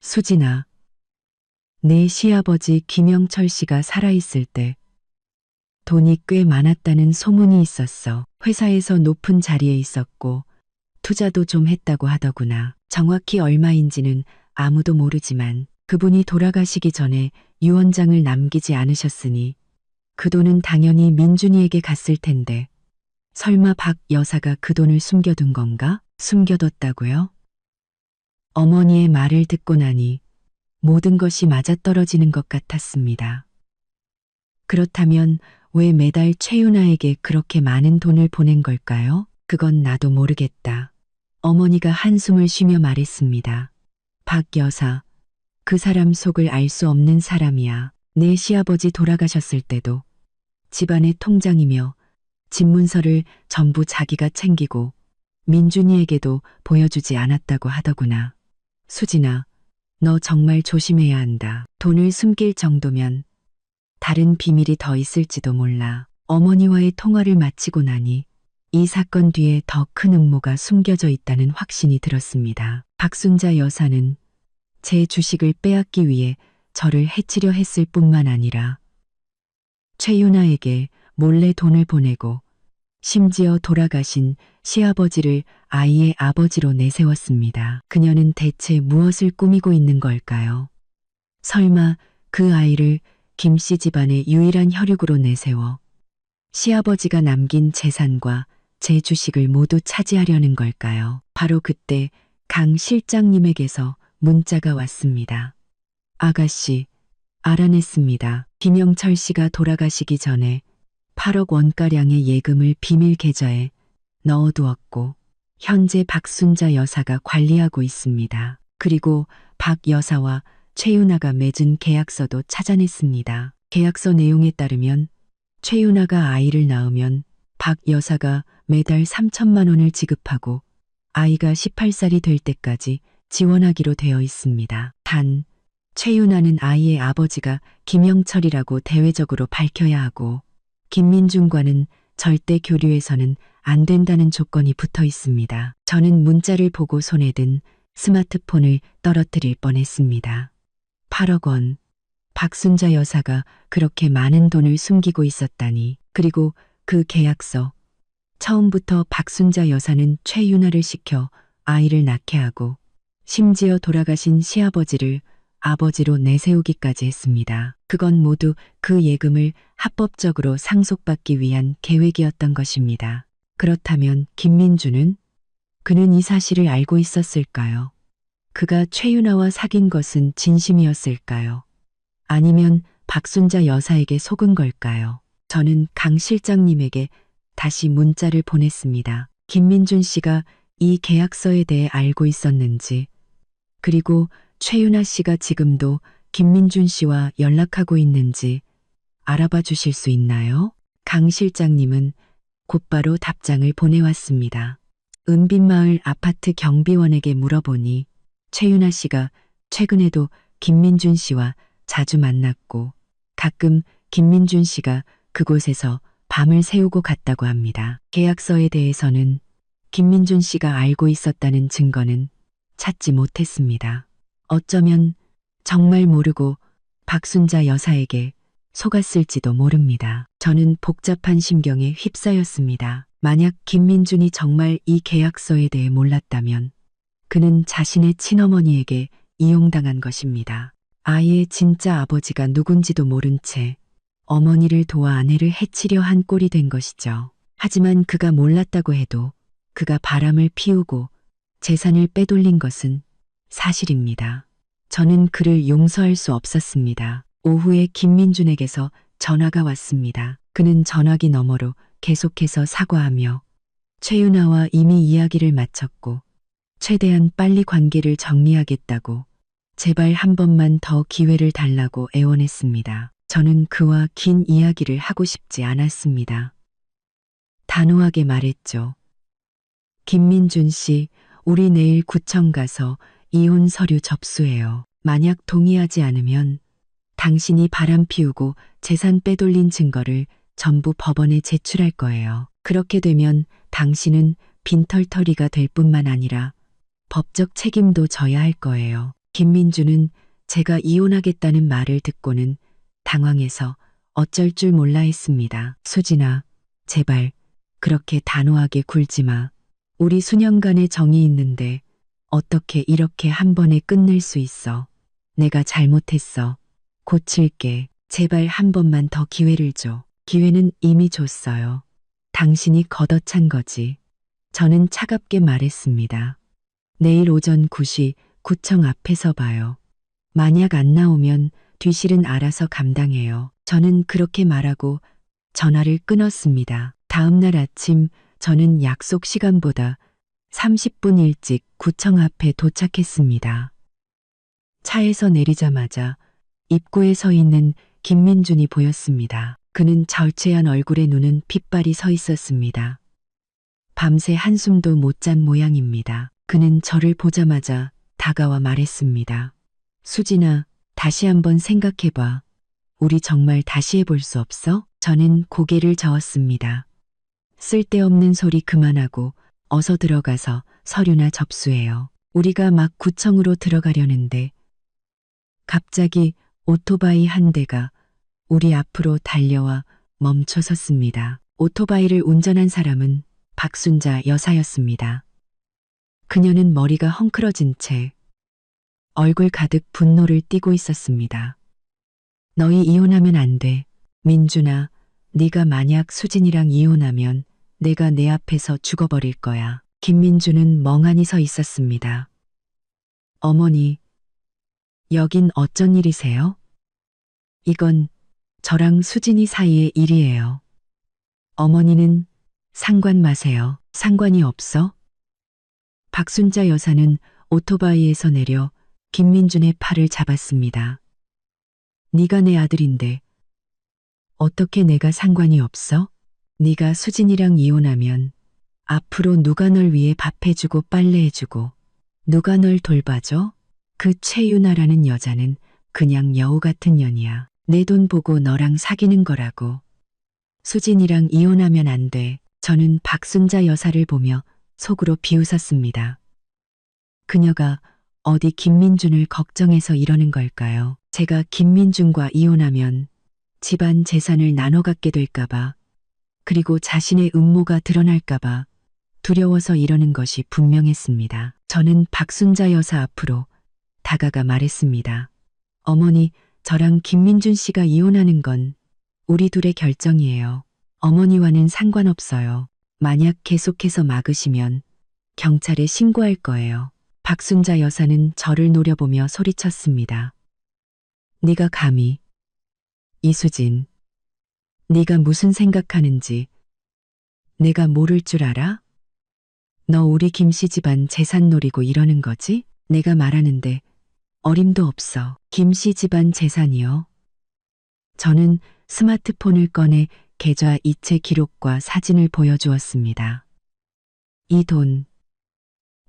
수진아, 내 시아버지 김영철 씨가 살아있을 때 돈이 꽤 많았다는 소문이 있었어. 회사에서 높은 자리에 있었고 투자도 좀 했다고 하더구나. 정확히 얼마인지는 아무도 모르지만 그분이 돌아가시기 전에 유언장을 남기지 않으셨으니 그 돈은 당연히 민준이에게 갔을 텐데 설마 박 여사가 그 돈을 숨겨둔 건가? 숨겨뒀다고요? 어머니의 말을 듣고 나니 모든 것이 맞아떨어지는 것 같았습니다. 그렇다면 왜 매달 최윤아에게 그렇게 많은 돈을 보낸 걸까요? 그건 나도 모르겠다. 어머니가 한숨을 쉬며 말했습니다. 박 여사, 그 사람 속을 알 수 없는 사람이야. 내 시아버지 돌아가셨을 때도 집안의 통장이며 집문서를 전부 자기가 챙기고 민준이에게도 보여주지 않았다고 하더구나. 수진아, 너 정말 조심해야 한다. 돈을 숨길 정도면 다른 비밀이 더 있을지도 몰라. 어머니와의 통화를 마치고 나니 이 사건 뒤에 더 큰 음모가 숨겨져 있다는 확신이 들었습니다. 박순자 여사는 제 주식을 빼앗기 위해 저를 해치려 했을 뿐만 아니라 최윤아에게 몰래 돈을 보내고 심지어 돌아가신 시아버지를 아이의 아버지로 내세웠습니다. 그녀는 대체 무엇을 꾸미고 있는 걸까요? 설마 그 아이를 김 씨 집안의 유일한 혈육으로 내세워 시아버지가 남긴 재산과 제 주식을 모두 차지하려는 걸까요? 바로 그때 강 실장님에게서 문자가 왔습니다. 아가씨, 알아냈습니다. 김영철 씨가 돌아가시기 전에 8억 원가량의 예금을 비밀 계좌에 넣어두었고 현재 박순자 여사가 관리하고 있습니다. 그리고 박 여사와 최윤아가 맺은 계약서도 찾아냈습니다. 계약서 내용에 따르면 최윤아가 아이를 낳으면 박 여사가 매달 3천만 원을 지급하고 아이가 18살이 될 때까지 지원하기로 되어 있습니다. 단, 최윤아는 아이의 아버지가 김영철이라고 대외적으로 밝혀야 하고 김민준과는 절대 교류해서는 안 된다는 조건이 붙어 있습니다. 저는 문자를 보고 손에 든 스마트폰을 떨어뜨릴 뻔했습니다. 8억 원. 박순자 여사가 그렇게 많은 돈을 숨기고 있었다니. 그리고 그 계약서. 처음부터 박순자 여사는 최윤아를 시켜 아이를 낳게 하고 심지어 돌아가신 시아버지를 아버지로 내세우기까지 했습니다. 그건 모두 그 예금을 합법적으로 상속받기 위한 계획이었던 것입니다. 그렇다면 김민주는? 그는 이 사실을 알고 있었을까요? 그가 최윤아와 사귄 것은 진심이었을까요? 아니면 박순자 여사에게 속은 걸까요? 저는 강 실장님에게 다시 문자를 보냈습니다. 김민준 씨가 이 계약서에 대해 알고 있었는지, 그리고 최윤아 씨가 지금도 김민준 씨와 연락하고 있는지 알아봐 주실 수 있나요? 강 실장님은 곧바로 답장을 보내왔습니다. 은빛마을 아파트 경비원에게 물어보니 최윤아 씨가 최근에도 김민준 씨와 자주 만났고 가끔 김민준 씨가 그곳에서 밤을 새우고 갔다고 합니다. 계약서에 대해서는 김민준 씨가 알고 있었다는 증거는 찾지 못했습니다. 어쩌면 정말 모르고 박순자 여사에게 속았을지도 모릅니다. 저는 복잡한 심경에 휩싸였습니다. 만약 김민준이 정말 이 계약서에 대해 몰랐다면 그는 자신의 친어머니에게 이용당한 것입니다. 아이의 진짜 아버지가 누군지도 모른 채 어머니를 도와 아내를 해치려 한 꼴이 된 것이죠. 하지만 그가 몰랐다고 해도 그가 바람을 피우고 재산을 빼돌린 것은 사실입니다. 저는 그를 용서할 수 없었습니다. 오후에 김민준에게서 전화가 왔습니다. 그는 전화기 너머로 계속해서 사과하며 최윤아와 이미 이야기를 마쳤고 최대한 빨리 관계를 정리하겠다고 제발 한 번만 더 기회를 달라고 애원했습니다. 저는 그와 긴 이야기를 하고 싶지 않았습니다. 단호하게 말했죠. 김민준 씨, 우리 내일 구청 가서 이혼 서류 접수해요. 만약 동의하지 않으면 당신이 바람 피우고 재산 빼돌린 증거를 전부 법원에 제출할 거예요. 그렇게 되면 당신은 빈털터리가 될 뿐만 아니라 법적 책임도 져야 할 거예요. 김민주는 제가 이혼하겠다는 말을 듣고는 당황해서 어쩔 줄 몰라 했습니다. 수진아, 제발 그렇게 단호하게 굴지 마. 우리 수년간의 정이 있는데 어떻게 이렇게 한 번에 끝낼 수 있어. 내가 잘못했어. 고칠게. 제발 한 번만 더 기회를 줘. 기회는 이미 줬어요. 당신이 걷어찬 거지. 저는 차갑게 말했습니다. 내일 오전 9시 구청 앞에서 봐요. 만약 안 나오면 뒤실은 알아서 감당해요. 저는 그렇게 말하고 전화를 끊었습니다. 다음 날 아침 저는 약속 시간보다 30분 일찍 구청 앞에 도착했습니다. 차에서 내리자마자 입구에 서 있는 김민준이 보였습니다. 그는 절제한 얼굴에 눈은 핏발이 서 있었습니다. 밤새 한숨도 못 잔 모양입니다. 그는 저를 보자마자 다가와 말했습니다. 수진아, 다시 한번 생각해봐. 우리 정말 다시 해볼 수 없어? 저는 고개를 저었습니다. 쓸데없는 소리 그만하고 어서 들어가서 서류나 접수해요. 우리가 막 구청으로 들어가려는데 갑자기 오토바이 한 대가 우리 앞으로 달려와 멈춰섰습니다. 오토바이를 운전한 사람은 박순자 여사였습니다. 그녀는 머리가 헝클어진 채 얼굴 가득 분노를 띠고 있었습니다. 너희 이혼하면 안 돼. 민준아, 네가 만약 수진이랑 이혼하면 내가 내 앞에서 죽어버릴 거야. 김민주는 멍하니 서 있었습니다. 어머니, 여긴 어쩐 일이세요? 이건 저랑 수진이 사이의 일이에요. 어머니는 상관 마세요. 상관이 없어? 박순자 여사는 오토바이에서 내려 김민준의 팔을 잡았습니다. 네가 내 아들인데 어떻게 내가 상관이 없어? 네가 수진이랑 이혼하면 앞으로 누가 널 위해 밥 해주고 빨래 해주고 누가 널 돌봐줘? 그 최윤아라는 여자는 그냥 여우 같은 년이야. 내 돈 보고 너랑 사귀는 거라고. 수진이랑 이혼하면 안 돼. 저는 박순자 여사를 보며 속으로 비웃었습니다. 그녀가 어디 김민준을 걱정해서 이러는 걸까요? 제가 김민준과 이혼하면 집안 재산을 나눠 갖게 될까봐, 그리고 자신의 음모가 드러날까봐 두려워서 이러는 것이 분명했습니다. 저는 박순자 여사 앞으로 다가가 말했습니다. 어머니, 저랑 김민준 씨가 이혼하는 건 우리 둘의 결정이에요. 어머니와는 상관없어요. 만약 계속해서 막으시면 경찰에 신고할 거예요. 박순자 여사는 저를 노려보며 소리쳤습니다. 네가 감히. 이수진, 네가 무슨 생각하는지 내가 모를 줄 알아? 너 우리 김씨 집안 재산 노리고 이러는 거지? 내가 말하는데 어림도 없어. 김씨 집안 재산이요? 저는 스마트폰을 꺼내 계좌 이체 기록과 사진을 보여주었습니다. 이 돈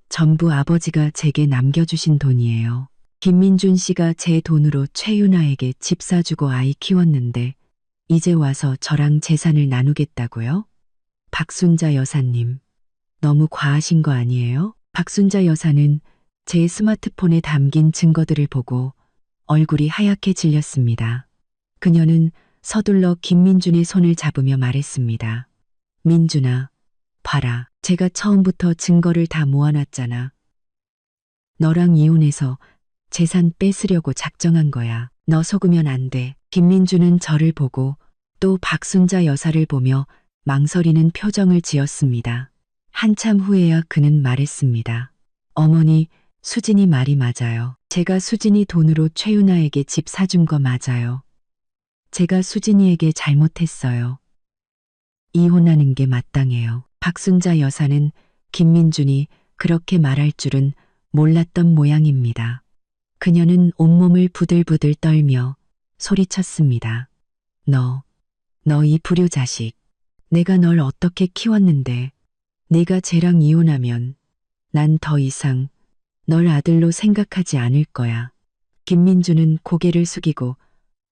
전부 아버지가 제게 남겨주신 돈이에요. 김민준 씨가 제 돈으로 최윤아에게 집 사주고 아이 키웠는데 이제 와서 저랑 재산을 나누겠다고요? 박순자 여사님, 너무 과하신 거 아니에요? 박순자 여사는 제 스마트폰에 담긴 증거들을 보고 얼굴이 하얗게 질렸습니다. 그녀는 서둘러 김민준의 손을 잡으며 말했습니다. 민준아, 봐라. 제가 처음부터 증거를 다 모아놨잖아. 너랑 이혼해서 재산 뺏으려고 작정한 거야. 너 속으면 안 돼. 김민준은 저를 보고 또 박순자 여사를 보며 망설이는 표정을 지었습니다. 한참 후에야 그는 말했습니다. 어머니, 수진이 말이 맞아요. 제가 수진이 돈으로 최윤아에게 집 사준 거 맞아요. 제가 수진이에게 잘못했어요. 이혼하는 게 마땅해요. 박순자 여사는 김민준이 그렇게 말할 줄은 몰랐던 모양입니다. 그녀는 온몸을 부들부들 떨며 소리쳤습니다. 너 이 불효 자식. 내가 널 어떻게 키웠는데 네가 쟤랑 이혼하면 난 더 이상 널 아들로 생각하지 않을 거야. 김민주는 고개를 숙이고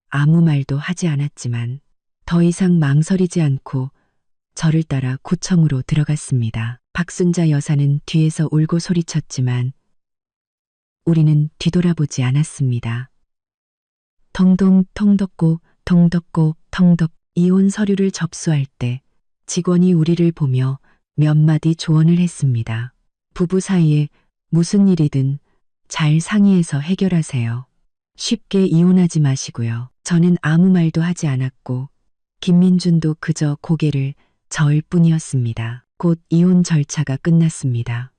아무 말도 하지 않았지만 더 이상 망설이지 않고 저를 따라 구청으로 들어갔습니다. 박순자 여사는 뒤에서 울고 소리쳤지만 우리는 뒤돌아보지 않았습니다. 덩동 통덕고 동덕고 덩덕 이혼 서류를 접수할 때 직원이 우리를 보며 몇 마디 조언을 했습니다. 부부 사이에 무슨 일이든 잘 상의해서 해결하세요. 쉽게 이혼하지 마시고요. 저는 아무 말도 하지 않았고 김민준도 그저 고개를 저을 뿐이었습니다. 곧 이혼 절차가 끝났습니다.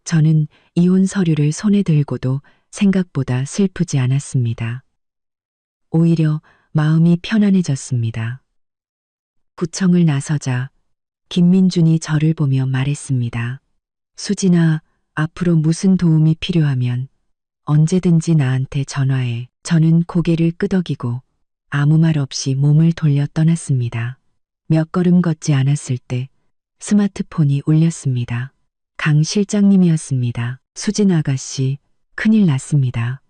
저는 이혼 서류를 손에 들고도 생각보다 슬프지 않았습니다. 오히려 마음이 편안해졌습니다. 구청을 나서자 김민준이 저를 보며 말했습니다. 수진아, 앞으로 무슨 도움이 필요하면 언제든지 나한테 전화해. 저는 고개를 끄덕이고 아무 말 없이 몸을 돌려 떠났습니다. 몇 걸음 걷지 않았을 때 스마트폰이 울렸습니다. 강 실장님이었습니다. 수진 아가씨, 큰일 났습니다.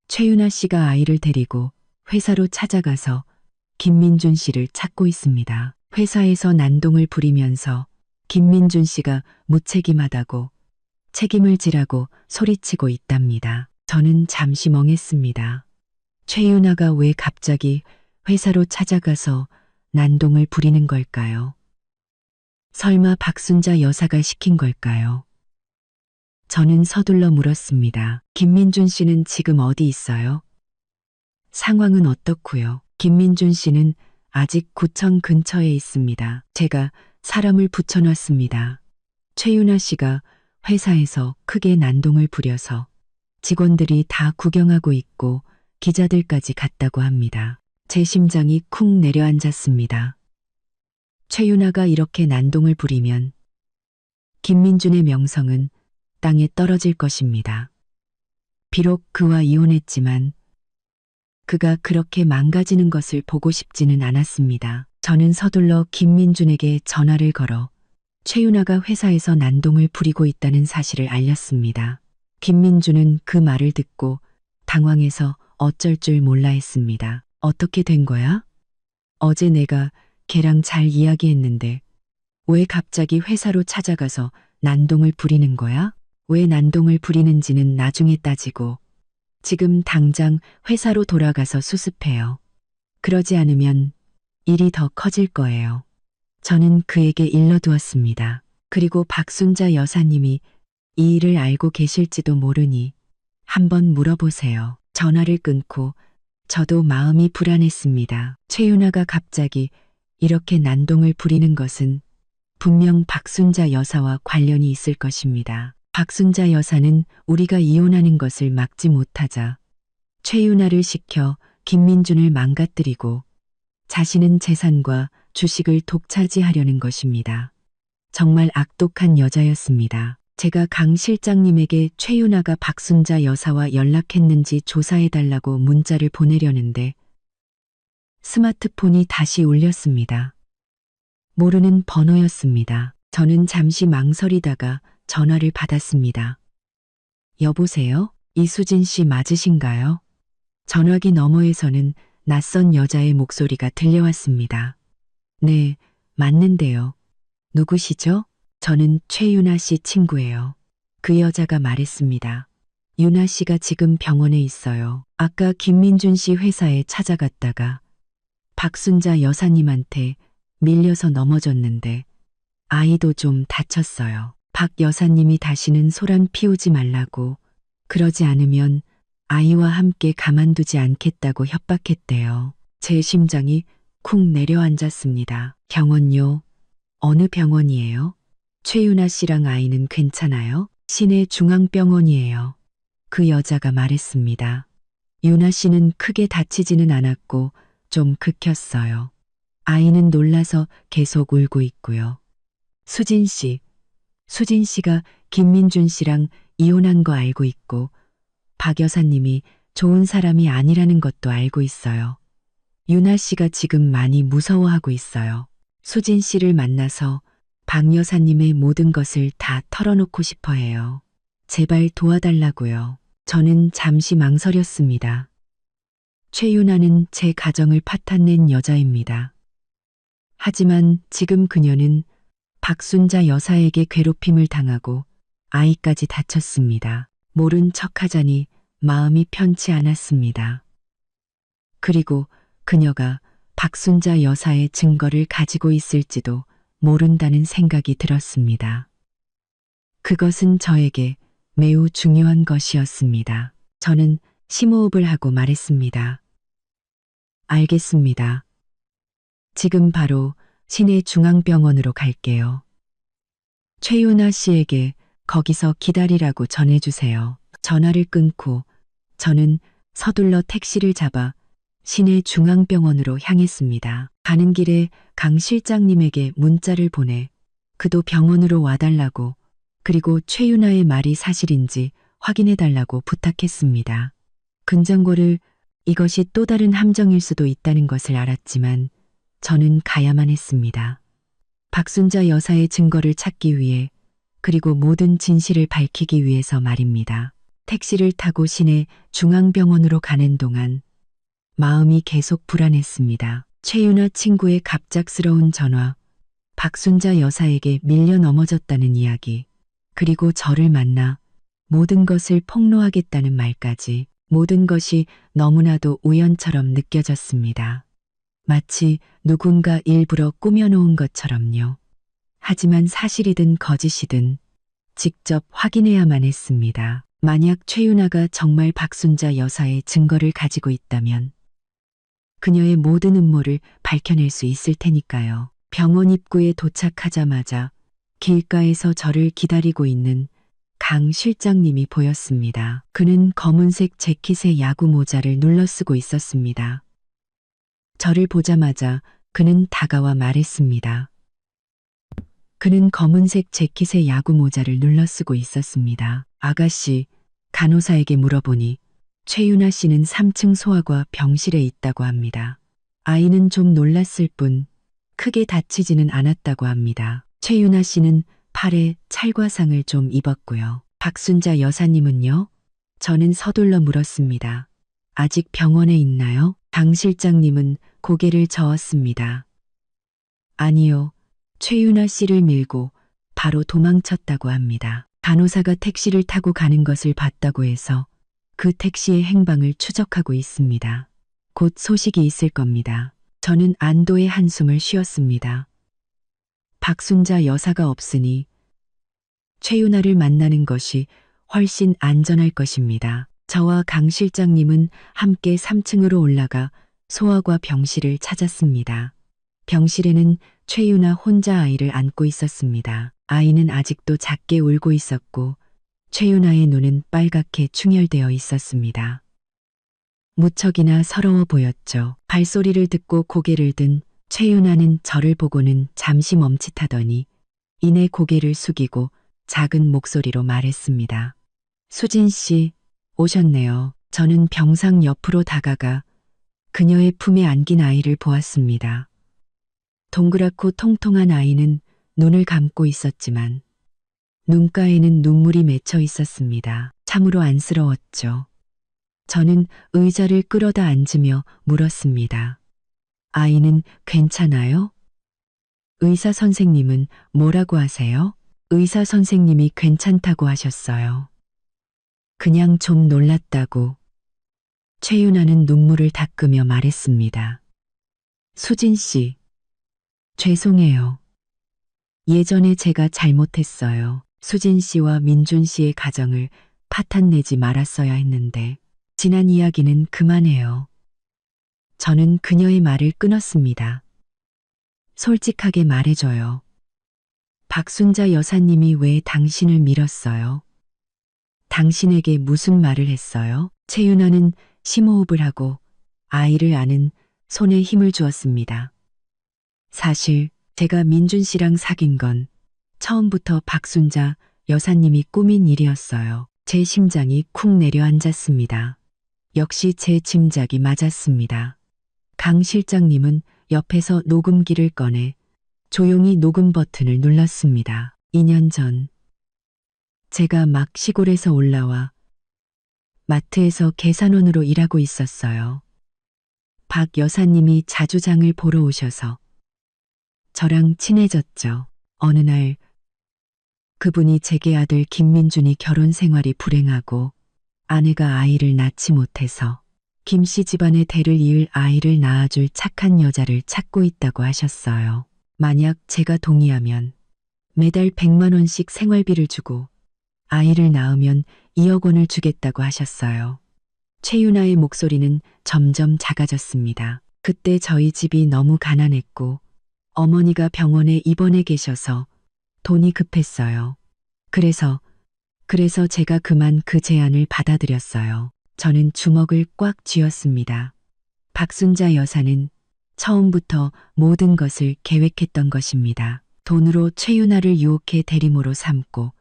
최윤아 씨가 아이를 데리고 회사로 찾아가서 김민준 씨를 찾고 있습니다. 회사에서 난동을 부리면서 김민준 씨가 무책임하다고 책임을 지라고 소리치고 있답니다. 저는 잠시 멍했습니다. 최윤아가 왜 갑자기 회사로 찾아가서 난동을 부리는 걸까요? 설마 박순자 여사가 시킨 걸까요? 저는 서둘러 물었습니다. 김민준 씨는 지금 어디 있어요? 상황은 어떻고요? 김민준 씨는 아직 구청 근처에 있습니다. 제가 사람을 붙여놨습니다. 최윤아 씨가 회사에서 크게 난동을 부려서 직원들이 다 구경하고 있고 기자들까지 갔다고 합니다. 제 심장이 쿵 내려앉았습니다. 최윤아가 이렇게 난동을 부리면 김민준의 명성은 땅에 떨어질 것입니다. 비록 그와 이혼했지만 그가 그렇게 망가지는 것을 보고 싶지는 않았습니다. 저는 서둘러 김민준에게 전화를 걸어 최윤아가 회사에서 난동을 부리고 있다는 사실을 알렸습니다. 김민준은 그 말을 듣고 당황해서 어쩔 줄 몰라 했습니다. 어떻게 된 거야? 어제 내가 걔랑 잘 이야기했는데 왜 갑자기 회사로 찾아가서 난동을 부리는 거야? 왜 난동을 부리는지는 나중에 따지고 지금 당장 회사로 돌아가서 수습해요. 그러지 않으면 일이 더 커질 거예요. 저는 그에게 일러두었습니다. 그리고 박순자 여사님이 이 일을 알고 계실지도 모르니 한번 물어보세요. 전화를 끊고 저도 마음이 불안했습니다. 최윤아가 갑자기 이렇게 난동을 부리는 것은 분명 박순자 여사와 관련이 있을 것입니다. 박순자 여사는 우리가 이혼하는 것을 막지 못하자 최윤아를 시켜 김민준을 망가뜨리고 자신은 재산과 주식을 독차지하려는 것입니다. 정말 악독한 여자였습니다. 제가 강 실장님에게 최윤아가 박순자 여사와 연락했는지 조사해달라고 문자를 보내려는데 스마트폰이 다시 울렸습니다. 모르는 번호였습니다. 저는 잠시 망설이다가 전화를 받았습니다. 여보세요? 이수진 씨 맞으신가요? 전화기 너머에서는 낯선 여자의 목소리가 들려왔습니다. 네, 맞는데요. 누구시죠? 저는 최윤아 씨 친구예요. 그 여자가 말했습니다. 윤아 씨가 지금 병원에 있어요. 아까 김민준 씨 회사에 찾아갔다가 박순자 여사님한테 밀려서 넘어졌는데 아이도 좀 다쳤어요. 박 여사님이 다시는 소란 피우지 말라고, 그러지 않으면 아이와 함께 가만두지 않겠다고 협박했대요. 제 심장이 쿵 내려앉았습니다. 병원요? 어느 병원이에요? 최윤아 씨랑 아이는 괜찮아요? 시내 중앙병원이에요. 그 여자가 말했습니다. 윤아 씨는 크게 다치지는 않았고 좀 긁혔어요. 아이는 놀라서 계속 울고 있고요. 수진 씨가 김민준 씨랑 이혼한 거 알고 있고 박 여사님이 좋은 사람이 아니라는 것도 알고 있어요. 윤아 씨가 지금 많이 무서워하고 있어요. 수진 씨를 만나서 박 여사님의 모든 것을 다 털어놓고 싶어 해요. 제발 도와달라고요. 저는 잠시 망설였습니다. 최윤아는 제 가정을 파탄낸 여자입니다. 하지만 지금 그녀는 박순자 여사에게 괴롭힘을 당하고 아이까지 다쳤습니다. 모른 척하자니 마음이 편치 않았습니다. 그리고 그녀가 박순자 여사의 증거를 가지고 있을지도 모른다는 생각이 들었습니다. 그것은 저에게 매우 중요한 것이었습니다. 저는 심호흡을 하고 말했습니다. 알겠습니다. 지금 바로 시내 중앙병원으로 갈게요. 최윤아 씨에게 거기서 기다리라고 전해주세요. 전화를 끊고 저는 서둘러 택시를 잡아 시내 중앙병원으로 향했습니다. 가는 길에 강 실장님에게 문자를 보내 그도 병원으로 와달라고 그리고 최윤아의 말이 사실인지 확인해달라고 부탁했습니다. 근전고를 이것이 또 다른 함정일 수도 있다는 것을 알았지만 저는 가야만 했습니다. 박순자 여사의 증거를 찾기 위해 그리고 모든 진실을 밝히기 위해서 말입니다. 택시를 타고 시내 중앙병원으로 가는 동안 마음이 계속 불안했습니다. 최윤아 친구의 갑작스러운 전화, 박순자 여사에게 밀려 넘어졌다는 이야기, 그리고 저를 만나 모든 것을 폭로하겠다는 말까지 모든 것이 너무나도 우연처럼 느껴졌습니다. 마치 누군가 일부러 꾸며놓은 것처럼요. 하지만 사실이든 거짓이든 직접 확인해야만 했습니다. 만약 최윤아가 정말 박순자 여사의 증거를 가지고 있다면 그녀의 모든 음모를 밝혀낼 수 있을 테니까요. 병원 입구에 도착하자마자 길가에서 저를 기다리고 있는 강 실장님이 보였습니다. 그는 검은색 재킷에 야구 모자를 눌러쓰고 있었습니다. 저를 보자마자 그는 다가와 말했습니다. 그는 검은색 재킷에 야구 모자를 눌러쓰고 있었습니다. 아가씨, 간호사에게 물어보니 최윤아 씨는 3층 소아과 병실에 있다고 합니다. 아이는 좀 놀랐을 뿐 크게 다치지는 않았다고 합니다. 최윤아 씨는 팔에 찰과상을 좀 입었고요. 박순자 여사님은요? 저는 서둘러 물었습니다. 아직 병원에 있나요? 강 실장님은 고개를 저었습니다. 아니요. 최윤아 씨를 밀고 바로 도망쳤다고 합니다. 간호사가 택시를 타고 가는 것을 봤다고 해서 그 택시의 행방을 추적하고 있습니다. 곧 소식이 있을 겁니다. 저는 안도의 한숨을 쉬었습니다. 박순자 여사가 없으니 최윤아를 만나는 것이 훨씬 안전할 것입니다. 저와 강 실장님은 함께 3층으로 올라가 소아과 병실을 찾았습니다. 병실에는 최윤아 혼자 아이를 안고 있었습니다. 아이는 아직도 작게 울고 있었고 최윤아의 눈은 빨갛게 충혈되어 있었습니다. 무척이나 서러워 보였죠. 발소리를 듣고 고개를 든 최윤아는 저를 보고는 잠시 멈칫하더니 이내 고개를 숙이고 작은 목소리로 말했습니다. 수진 씨, 오셨네요. 저는 병상 옆으로 다가가 그녀의 품에 안긴 아이를 보았습니다. 동그랗고 통통한 아이는 눈을 감고 있었지만 눈가에는 눈물이 맺혀 있었습니다. 참으로 안쓰러웠죠. 저는 의자를 끌어다 앉으며 물었습니다. 아이는 괜찮아요? 의사 선생님은 뭐라고 하세요? 의사 선생님이 괜찮다고 하셨어요. 그냥 좀 놀랐다고. 최윤아는 눈물을 닦으며 말했습니다. 수진 씨, 죄송해요. 예전에 제가 잘못했어요. 수진 씨와 민준 씨의 가정을 파탄내지 말았어야 했는데 지난 이야기는 그만해요. 저는 그녀의 말을 끊었습니다. 솔직하게 말해줘요. 박순자 여사님이 왜 당신을 밀었어요? 당신에게 무슨 말을 했어요? 최윤아는 심호흡을 하고 아이를 안은 손에 힘을 주었습니다. 사실 제가 민준 씨랑 사귄 건 처음부터 박순자 여사님이 꾸민 일이었어요. 제 심장이 쿵 내려앉았습니다. 역시 제 짐작이 맞았습니다. 강 실장님은 옆에서 녹음기를 꺼내 조용히 녹음 버튼을 눌렀습니다. 2년 전 제가 막 시골에서 올라와 마트에서 계산원으로 일하고 있었어요. 박 여사님이 자주 장을 보러 오셔서 저랑 친해졌죠. 어느 날 그분이 제게 아들 김민준이 결혼 생활이 불행하고 아내가 아이를 낳지 못해서 김 씨 집안의 대를 이을 아이를 낳아줄 착한 여자를 찾고 있다고 하셨어요. 만약 제가 동의하면 매달 100만 원씩 생활비를 주고 아이를 낳으면 2억 원을 주겠다고 하셨어요. 최윤아의 목소리는 점점 작아졌습니다. 그때 저희 집이 너무 가난했고 어머니가 병원에 입원해 계셔서 돈이 급했어요. 그래서 제가 그만 그 제안을 받아들였어요. 저는 주먹을 꽉 쥐었습니다. 박순자 여사는 처음부터 모든 것을 계획했던 것입니다. 돈으로 최윤아를 유혹해 대리모로 삼고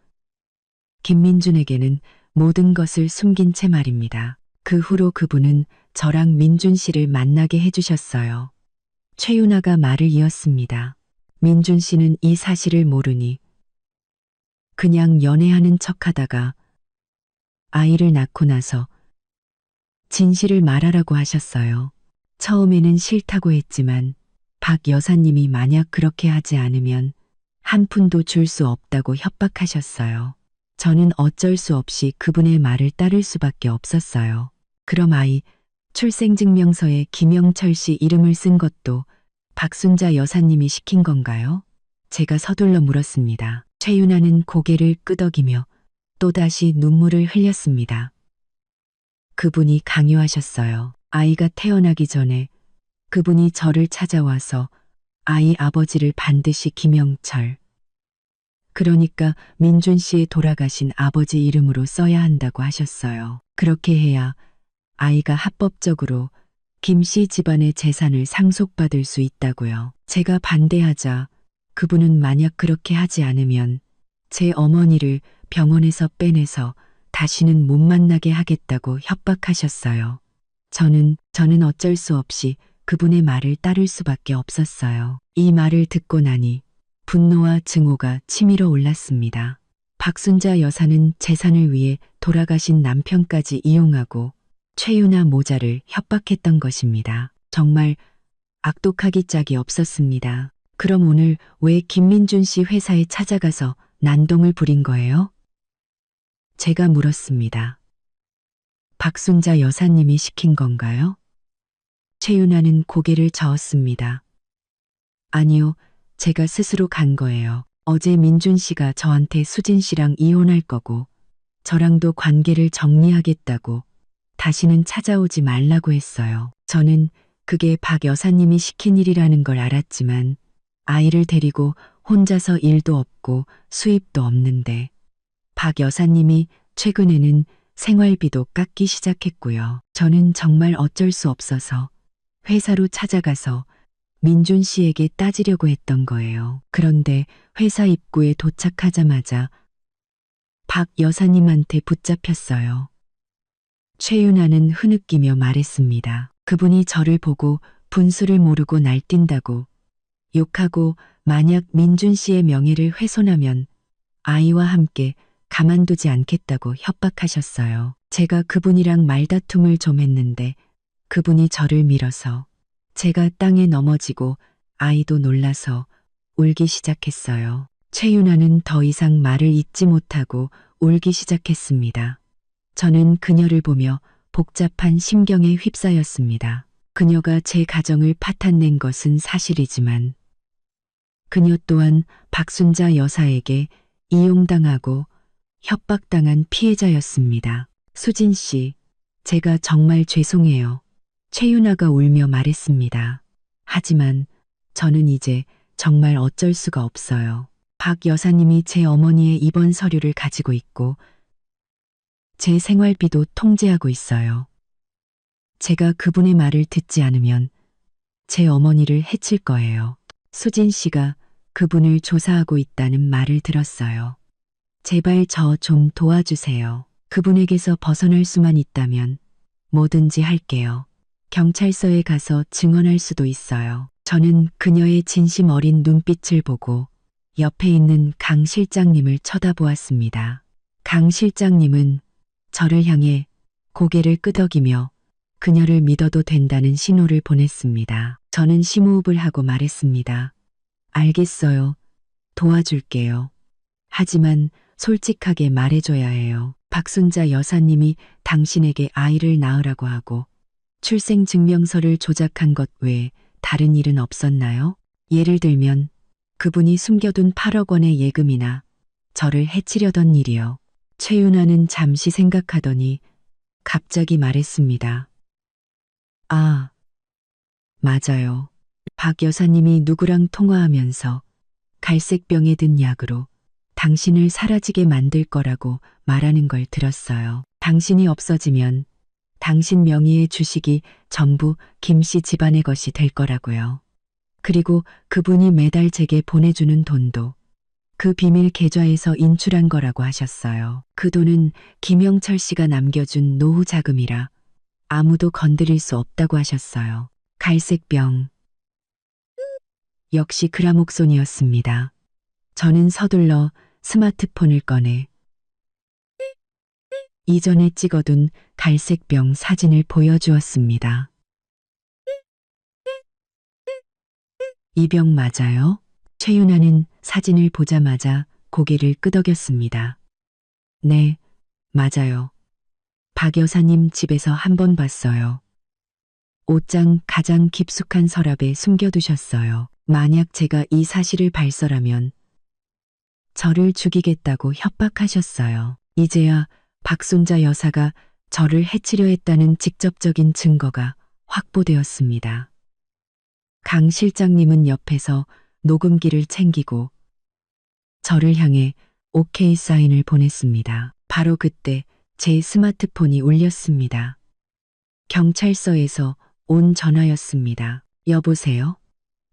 김민준에게는 모든 것을 숨긴 채 말입니다. 그 후로 그분은 저랑 민준 씨를 만나게 해주셨어요. 최윤아가 말을 이었습니다. 민준 씨는 이 사실을 모르니 그냥 연애하는 척하다가 아이를 낳고 나서 진실을 말하라고 하셨어요. 처음에는 싫다고 했지만 박 여사님이 만약 그렇게 하지 않으면 한 푼도 줄 수 없다고 협박하셨어요. 저는 어쩔 수 없이 그분의 말을 따를 수밖에 없었어요. 그럼 아이 출생증명서에 김영철 씨 이름을 쓴 것도 박순자 여사님이 시킨 건가요? 제가 서둘러 물었습니다. 최윤아는 고개를 끄덕이며 또다시 눈물을 흘렸습니다. 그분이 강요하셨어요. 아이가 태어나기 전에 그분이 저를 찾아와서 아이 아버지를 반드시 김영철, 그러니까 민준 씨의 돌아가신 아버지 이름으로 써야 한다고 하셨어요. 그렇게 해야 아이가 합법적으로 김 씨 집안의 재산을 상속받을 수 있다고요. 제가 반대하자 그분은 만약 그렇게 하지 않으면 제 어머니를 병원에서 빼내서 다시는 못 만나게 하겠다고 협박하셨어요. 저는 어쩔 수 없이 그분의 말을 따를 수밖에 없었어요. 이 말을 듣고 나니 분노와 증오가 치밀어 올랐습니다. 박순자 여사는 재산을 위해 돌아가신 남편까지 이용하고 최윤아 모자를 협박했던 것입니다. 정말 악독하기 짝이 없었습니다. 그럼 오늘 왜 김민준 씨 회사에 찾아가서 난동을 부린 거예요? 제가 물었습니다. 박순자 여사님이 시킨 건가요? 최윤아는 고개를 저었습니다. 아니요, 제가 스스로 간 거예요. 어제 민준 씨가 저한테 수진 씨랑 이혼할 거고 저랑도 관계를 정리하겠다고 다시는 찾아오지 말라고 했어요. 저는 그게 박 여사님이 시킨 일이라는 걸 알았지만 아이를 데리고 혼자서 일도 없고 수입도 없는데 박 여사님이 최근에는 생활비도 깎기 시작했고요. 저는 정말 어쩔 수 없어서 회사로 찾아가서 민준 씨에게 따지려고 했던 거예요. 그런데 회사 입구에 도착하자마자 박 여사님한테 붙잡혔어요. 최윤아는 흐느끼며 말했습니다. 그분이 저를 보고 분수를 모르고 날뛴다고 욕하고 만약 민준 씨의 명예를 훼손하면 아이와 함께 가만두지 않겠다고 협박하셨어요. 제가 그분이랑 말다툼을 좀 했는데 그분이 저를 밀어서 제가 땅에 넘어지고 아이도 놀라서 울기 시작했어요. 최윤아는 더 이상 말을 잇지 못하고 울기 시작했습니다. 저는 그녀를 보며 복잡한 심경에 휩싸였습니다. 그녀가 제 가정을 파탄낸 것은 사실이지만 그녀 또한 박순자 여사에게 이용당하고 협박당한 피해자였습니다. 수진 씨, 제가 정말 죄송해요. 최윤아가 울며 말했습니다. 하지만 저는 이제 정말 어쩔 수가 없어요. 박 여사님이 제 어머니의 입원 서류를 가지고 있고 제 생활비도 통제하고 있어요. 제가 그분의 말을 듣지 않으면 제 어머니를 해칠 거예요. 수진 씨가 그분을 조사하고 있다는 말을 들었어요. 제발 저 좀 도와주세요. 그분에게서 벗어날 수만 있다면 뭐든지 할게요. 경찰서에 가서 증언할 수도 있어요. 저는 그녀의 진심 어린 눈빛을 보고 옆에 있는 강 실장님을 쳐다보았습니다. 강 실장님은 저를 향해 고개를 끄덕이며 그녀를 믿어도 된다는 신호를 보냈습니다. 저는 심호흡을 하고 말했습니다. 알겠어요. 도와줄게요. 하지만 솔직하게 말해줘야 해요. 박순자 여사님이 당신에게 아이를 낳으라고 하고 출생증명서를 조작한 것 외에 다른 일은 없었나요? 예를 들면 그분이 숨겨둔 8억 원의 예금이나 저를 해치려던 일이요. 최윤아는 잠시 생각하더니 갑자기 말했습니다. 아, 맞아요. 박 여사님이 누구랑 통화하면서 갈색병에 든 약으로 당신을 사라지게 만들 거라고 말하는 걸 들었어요. 당신이 없어지면 당신 명의의 주식이 전부 김 씨 집안의 것이 될 거라고요. 그리고 그분이 매달 제게 보내주는 돈도 그 비밀 계좌에서 인출한 거라고 하셨어요. 그 돈은 김영철 씨가 남겨준 노후 자금이라 아무도 건드릴 수 없다고 하셨어요. 갈색병. 역시 그라목손이었습니다. 저는 서둘러 스마트폰을 꺼내 이전에 찍어둔 갈색병 사진을 보여주었습니다. 이 병 맞아요? 최윤아는 사진을 보자마자 고개를 끄덕였습니다. 네, 맞아요. 박 여사님 집에서 한 번 봤어요. 옷장 가장 깊숙한 서랍에 숨겨두셨어요. 만약 제가 이 사실을 발설하면 저를 죽이겠다고 협박하셨어요. 이제야 박순자 여사가 저를 해치려 했다는 직접적인 증거가 확보되었습니다. 강 실장님은 옆에서 녹음기를 챙기고 저를 향해 오케이 사인을 보냈습니다. 바로 그때 제 스마트폰이 울렸습니다. 경찰서에서 온 전화였습니다. 여보세요?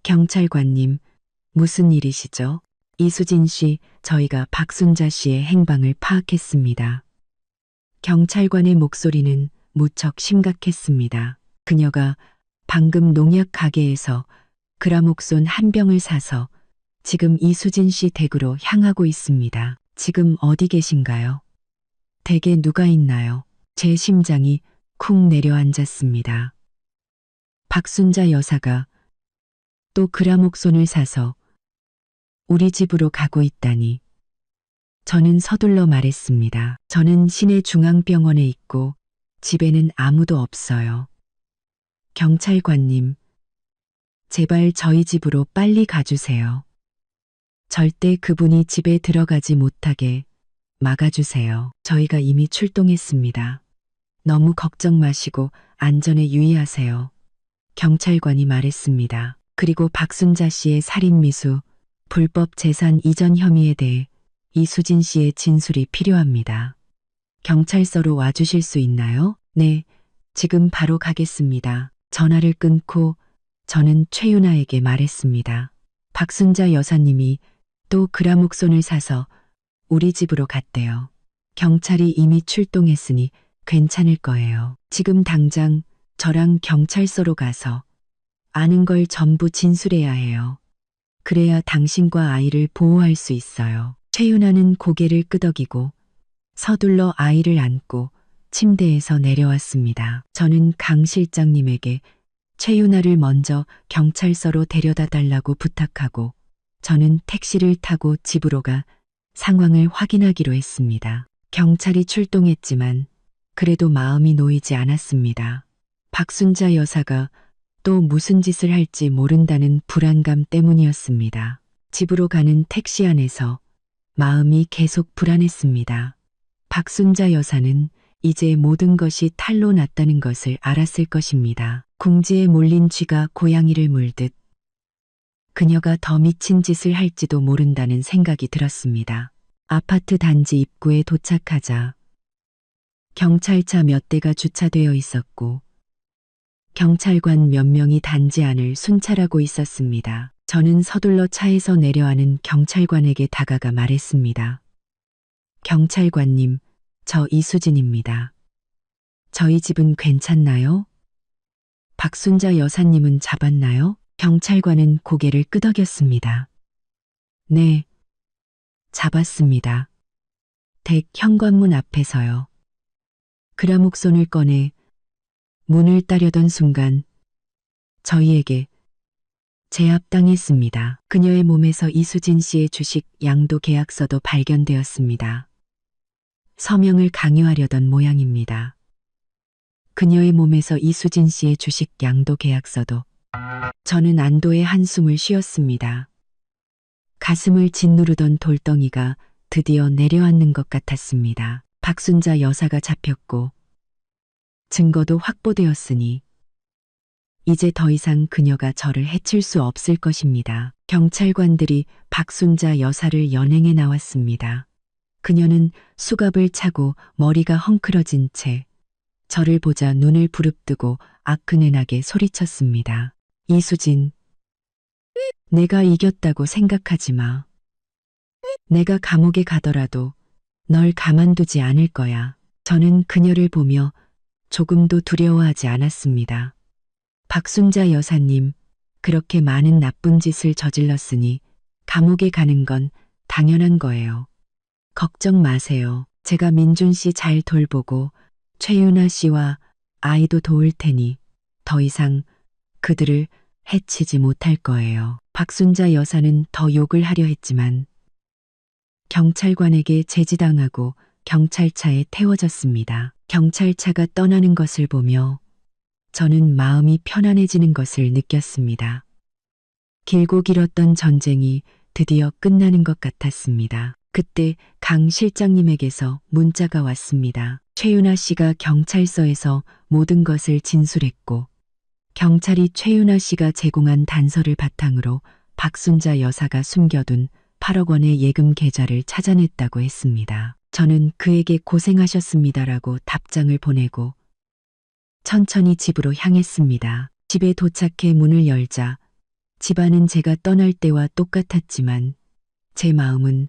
경찰관님, 무슨 일이시죠? 이수진 씨, 저희가 박순자 씨의 행방을 파악했습니다. 경찰관의 목소리는 무척 심각했습니다. 그녀가 방금 농약 가게에서 그라목손 한 병을 사서 지금 이수진 씨 댁으로 향하고 있습니다. 지금 어디 계신가요? 댁에 누가 있나요? 제 심장이 쿵 내려앉았습니다. 박순자 여사가 또 그라목손을 사서 우리 집으로 가고 있다니. 저는 서둘러 말했습니다. 저는 시내 중앙병원에 있고 집에는 아무도 없어요. 경찰관님, 제발 저희 집으로 빨리 가주세요. 절대 그분이 집에 들어가지 못하게 막아주세요. 저희가 이미 출동했습니다. 너무 걱정 마시고 안전에 유의하세요. 경찰관이 말했습니다. 그리고 박순자 씨의 살인미수, 불법 재산 이전 혐의에 대해 이수진 씨의 진술이 필요합니다. 경찰서로 와주실 수 있나요? 네, 지금 바로 가겠습니다. 전화를 끊고 저는 최윤아에게 말했습니다. 박순자 여사님이 또 그라목손을 사서 우리 집으로 갔대요. 경찰이 이미 출동했으니 괜찮을 거예요. 지금 당장 저랑 경찰서로 가서 아는 걸 전부 진술해야 해요. 그래야 당신과 아이를 보호할 수 있어요. 최윤아는 고개를 끄덕이고 서둘러 아이를 안고 침대에서 내려왔습니다. 저는 강 실장님에게 최윤아를 먼저 경찰서로 데려다 달라고 부탁하고 저는 택시를 타고 집으로 가 상황을 확인하기로 했습니다. 경찰이 출동했지만 그래도 마음이 놓이지 않았습니다. 박순자 여사가 또 무슨 짓을 할지 모른다는 불안감 때문이었습니다. 집으로 가는 택시 안에서 마음이 계속 불안했습니다. 박순자 여사는 이제 모든 것이 탈로 났다는 것을 알았을 것입니다. 궁지에 몰린 쥐가 고양이를 물듯 그녀가 더 미친 짓을 할지도 모른다는 생각이 들었습니다. 아파트 단지 입구에 도착하자 경찰차 몇 대가 주차되어 있었고 경찰관 몇 명이 단지 안을 순찰하고 있었습니다. 저는 서둘러 차에서 내려가는 경찰관에게 다가가 말했습니다. 경찰관님, 저 이수진입니다. 저희 집은 괜찮나요? 박순자 여사님은 잡았나요? 경찰관은 고개를 끄덕였습니다. 네, 잡았습니다. 댁 현관문 앞에서요. 그라목손을 꺼내 문을 따려던 순간 저희에게 제압당했습니다. 그녀의 몸에서 이수진 씨의 주식 양도 계약서도 발견되었습니다. 서명을 강요하려던 모양입니다. 그녀의 몸에서 이수진 씨의 주식 양도 계약서도. 저는 안도의 한숨을 쉬었습니다. 가슴을 짓누르던 돌덩이가 드디어 내려앉는 것 같았습니다. 박순자 여사가 잡혔고 증거도 확보되었으니 이제 더 이상 그녀가 저를 해칠 수 없을 것입니다. 경찰관들이 박순자 여사를 연행해 나왔습니다. 그녀는 수갑을 차고 머리가 헝클어진 채 저를 보자 눈을 부릅뜨고 아크네나게 소리쳤습니다. 이수진, 내가 이겼다고 생각하지 마. 내가 감옥에 가더라도 널 가만두지 않을 거야. 저는 그녀를 보며 조금도 두려워하지 않았습니다. 박순자 여사님, 그렇게 많은 나쁜 짓을 저질렀으니 감옥에 가는 건 당연한 거예요. 걱정 마세요. 제가 민준 씨 잘 돌보고 최윤아 씨와 아이도 도울 테니 더 이상 그들을 해치지 못할 거예요. 박순자 여사는 더 욕을 하려 했지만 경찰관에게 제지당하고 경찰차에 태워졌습니다. 경찰차가 떠나는 것을 보며 저는 마음이 편안해지는 것을 느꼈습니다. 길고 길었던 전쟁이 드디어 끝나는 것 같았습니다. 그때 강 실장님에게서 문자가 왔습니다. 최윤아 씨가 경찰서에서 모든 것을 진술했고 경찰이 최윤아 씨가 제공한 단서를 바탕으로 박순자 여사가 숨겨둔 8억 원의 예금 계좌를 찾아냈다고 했습니다. 저는 그에게 고생하셨습니다라고 답장을 보내고 천천히 집으로 향했습니다. 집에 도착해 문을 열자 집안은 제가 떠날 때와 똑같았지만 제 마음은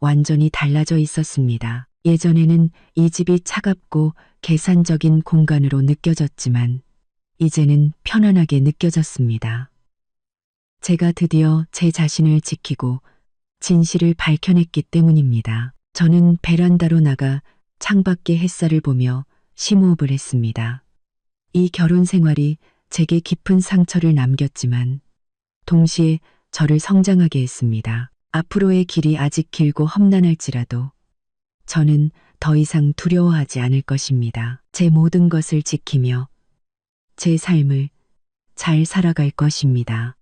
완전히 달라져 있었습니다. 예전에는 이 집이 차갑고 계산적인 공간으로 느껴졌지만 이제는 편안하게 느껴졌습니다. 제가 드디어 제 자신을 지키고 진실을 밝혀냈기 때문입니다. 저는 베란다로 나가 창밖의 햇살을 보며 심호흡을 했습니다. 이 결혼 생활이 제게 깊은 상처를 남겼지만 동시에 저를 성장하게 했습니다. 앞으로의 길이 아직 길고 험난할지라도 저는 더 이상 두려워하지 않을 것입니다. 제 모든 것을 지키며 제 삶을 잘 살아갈 것입니다.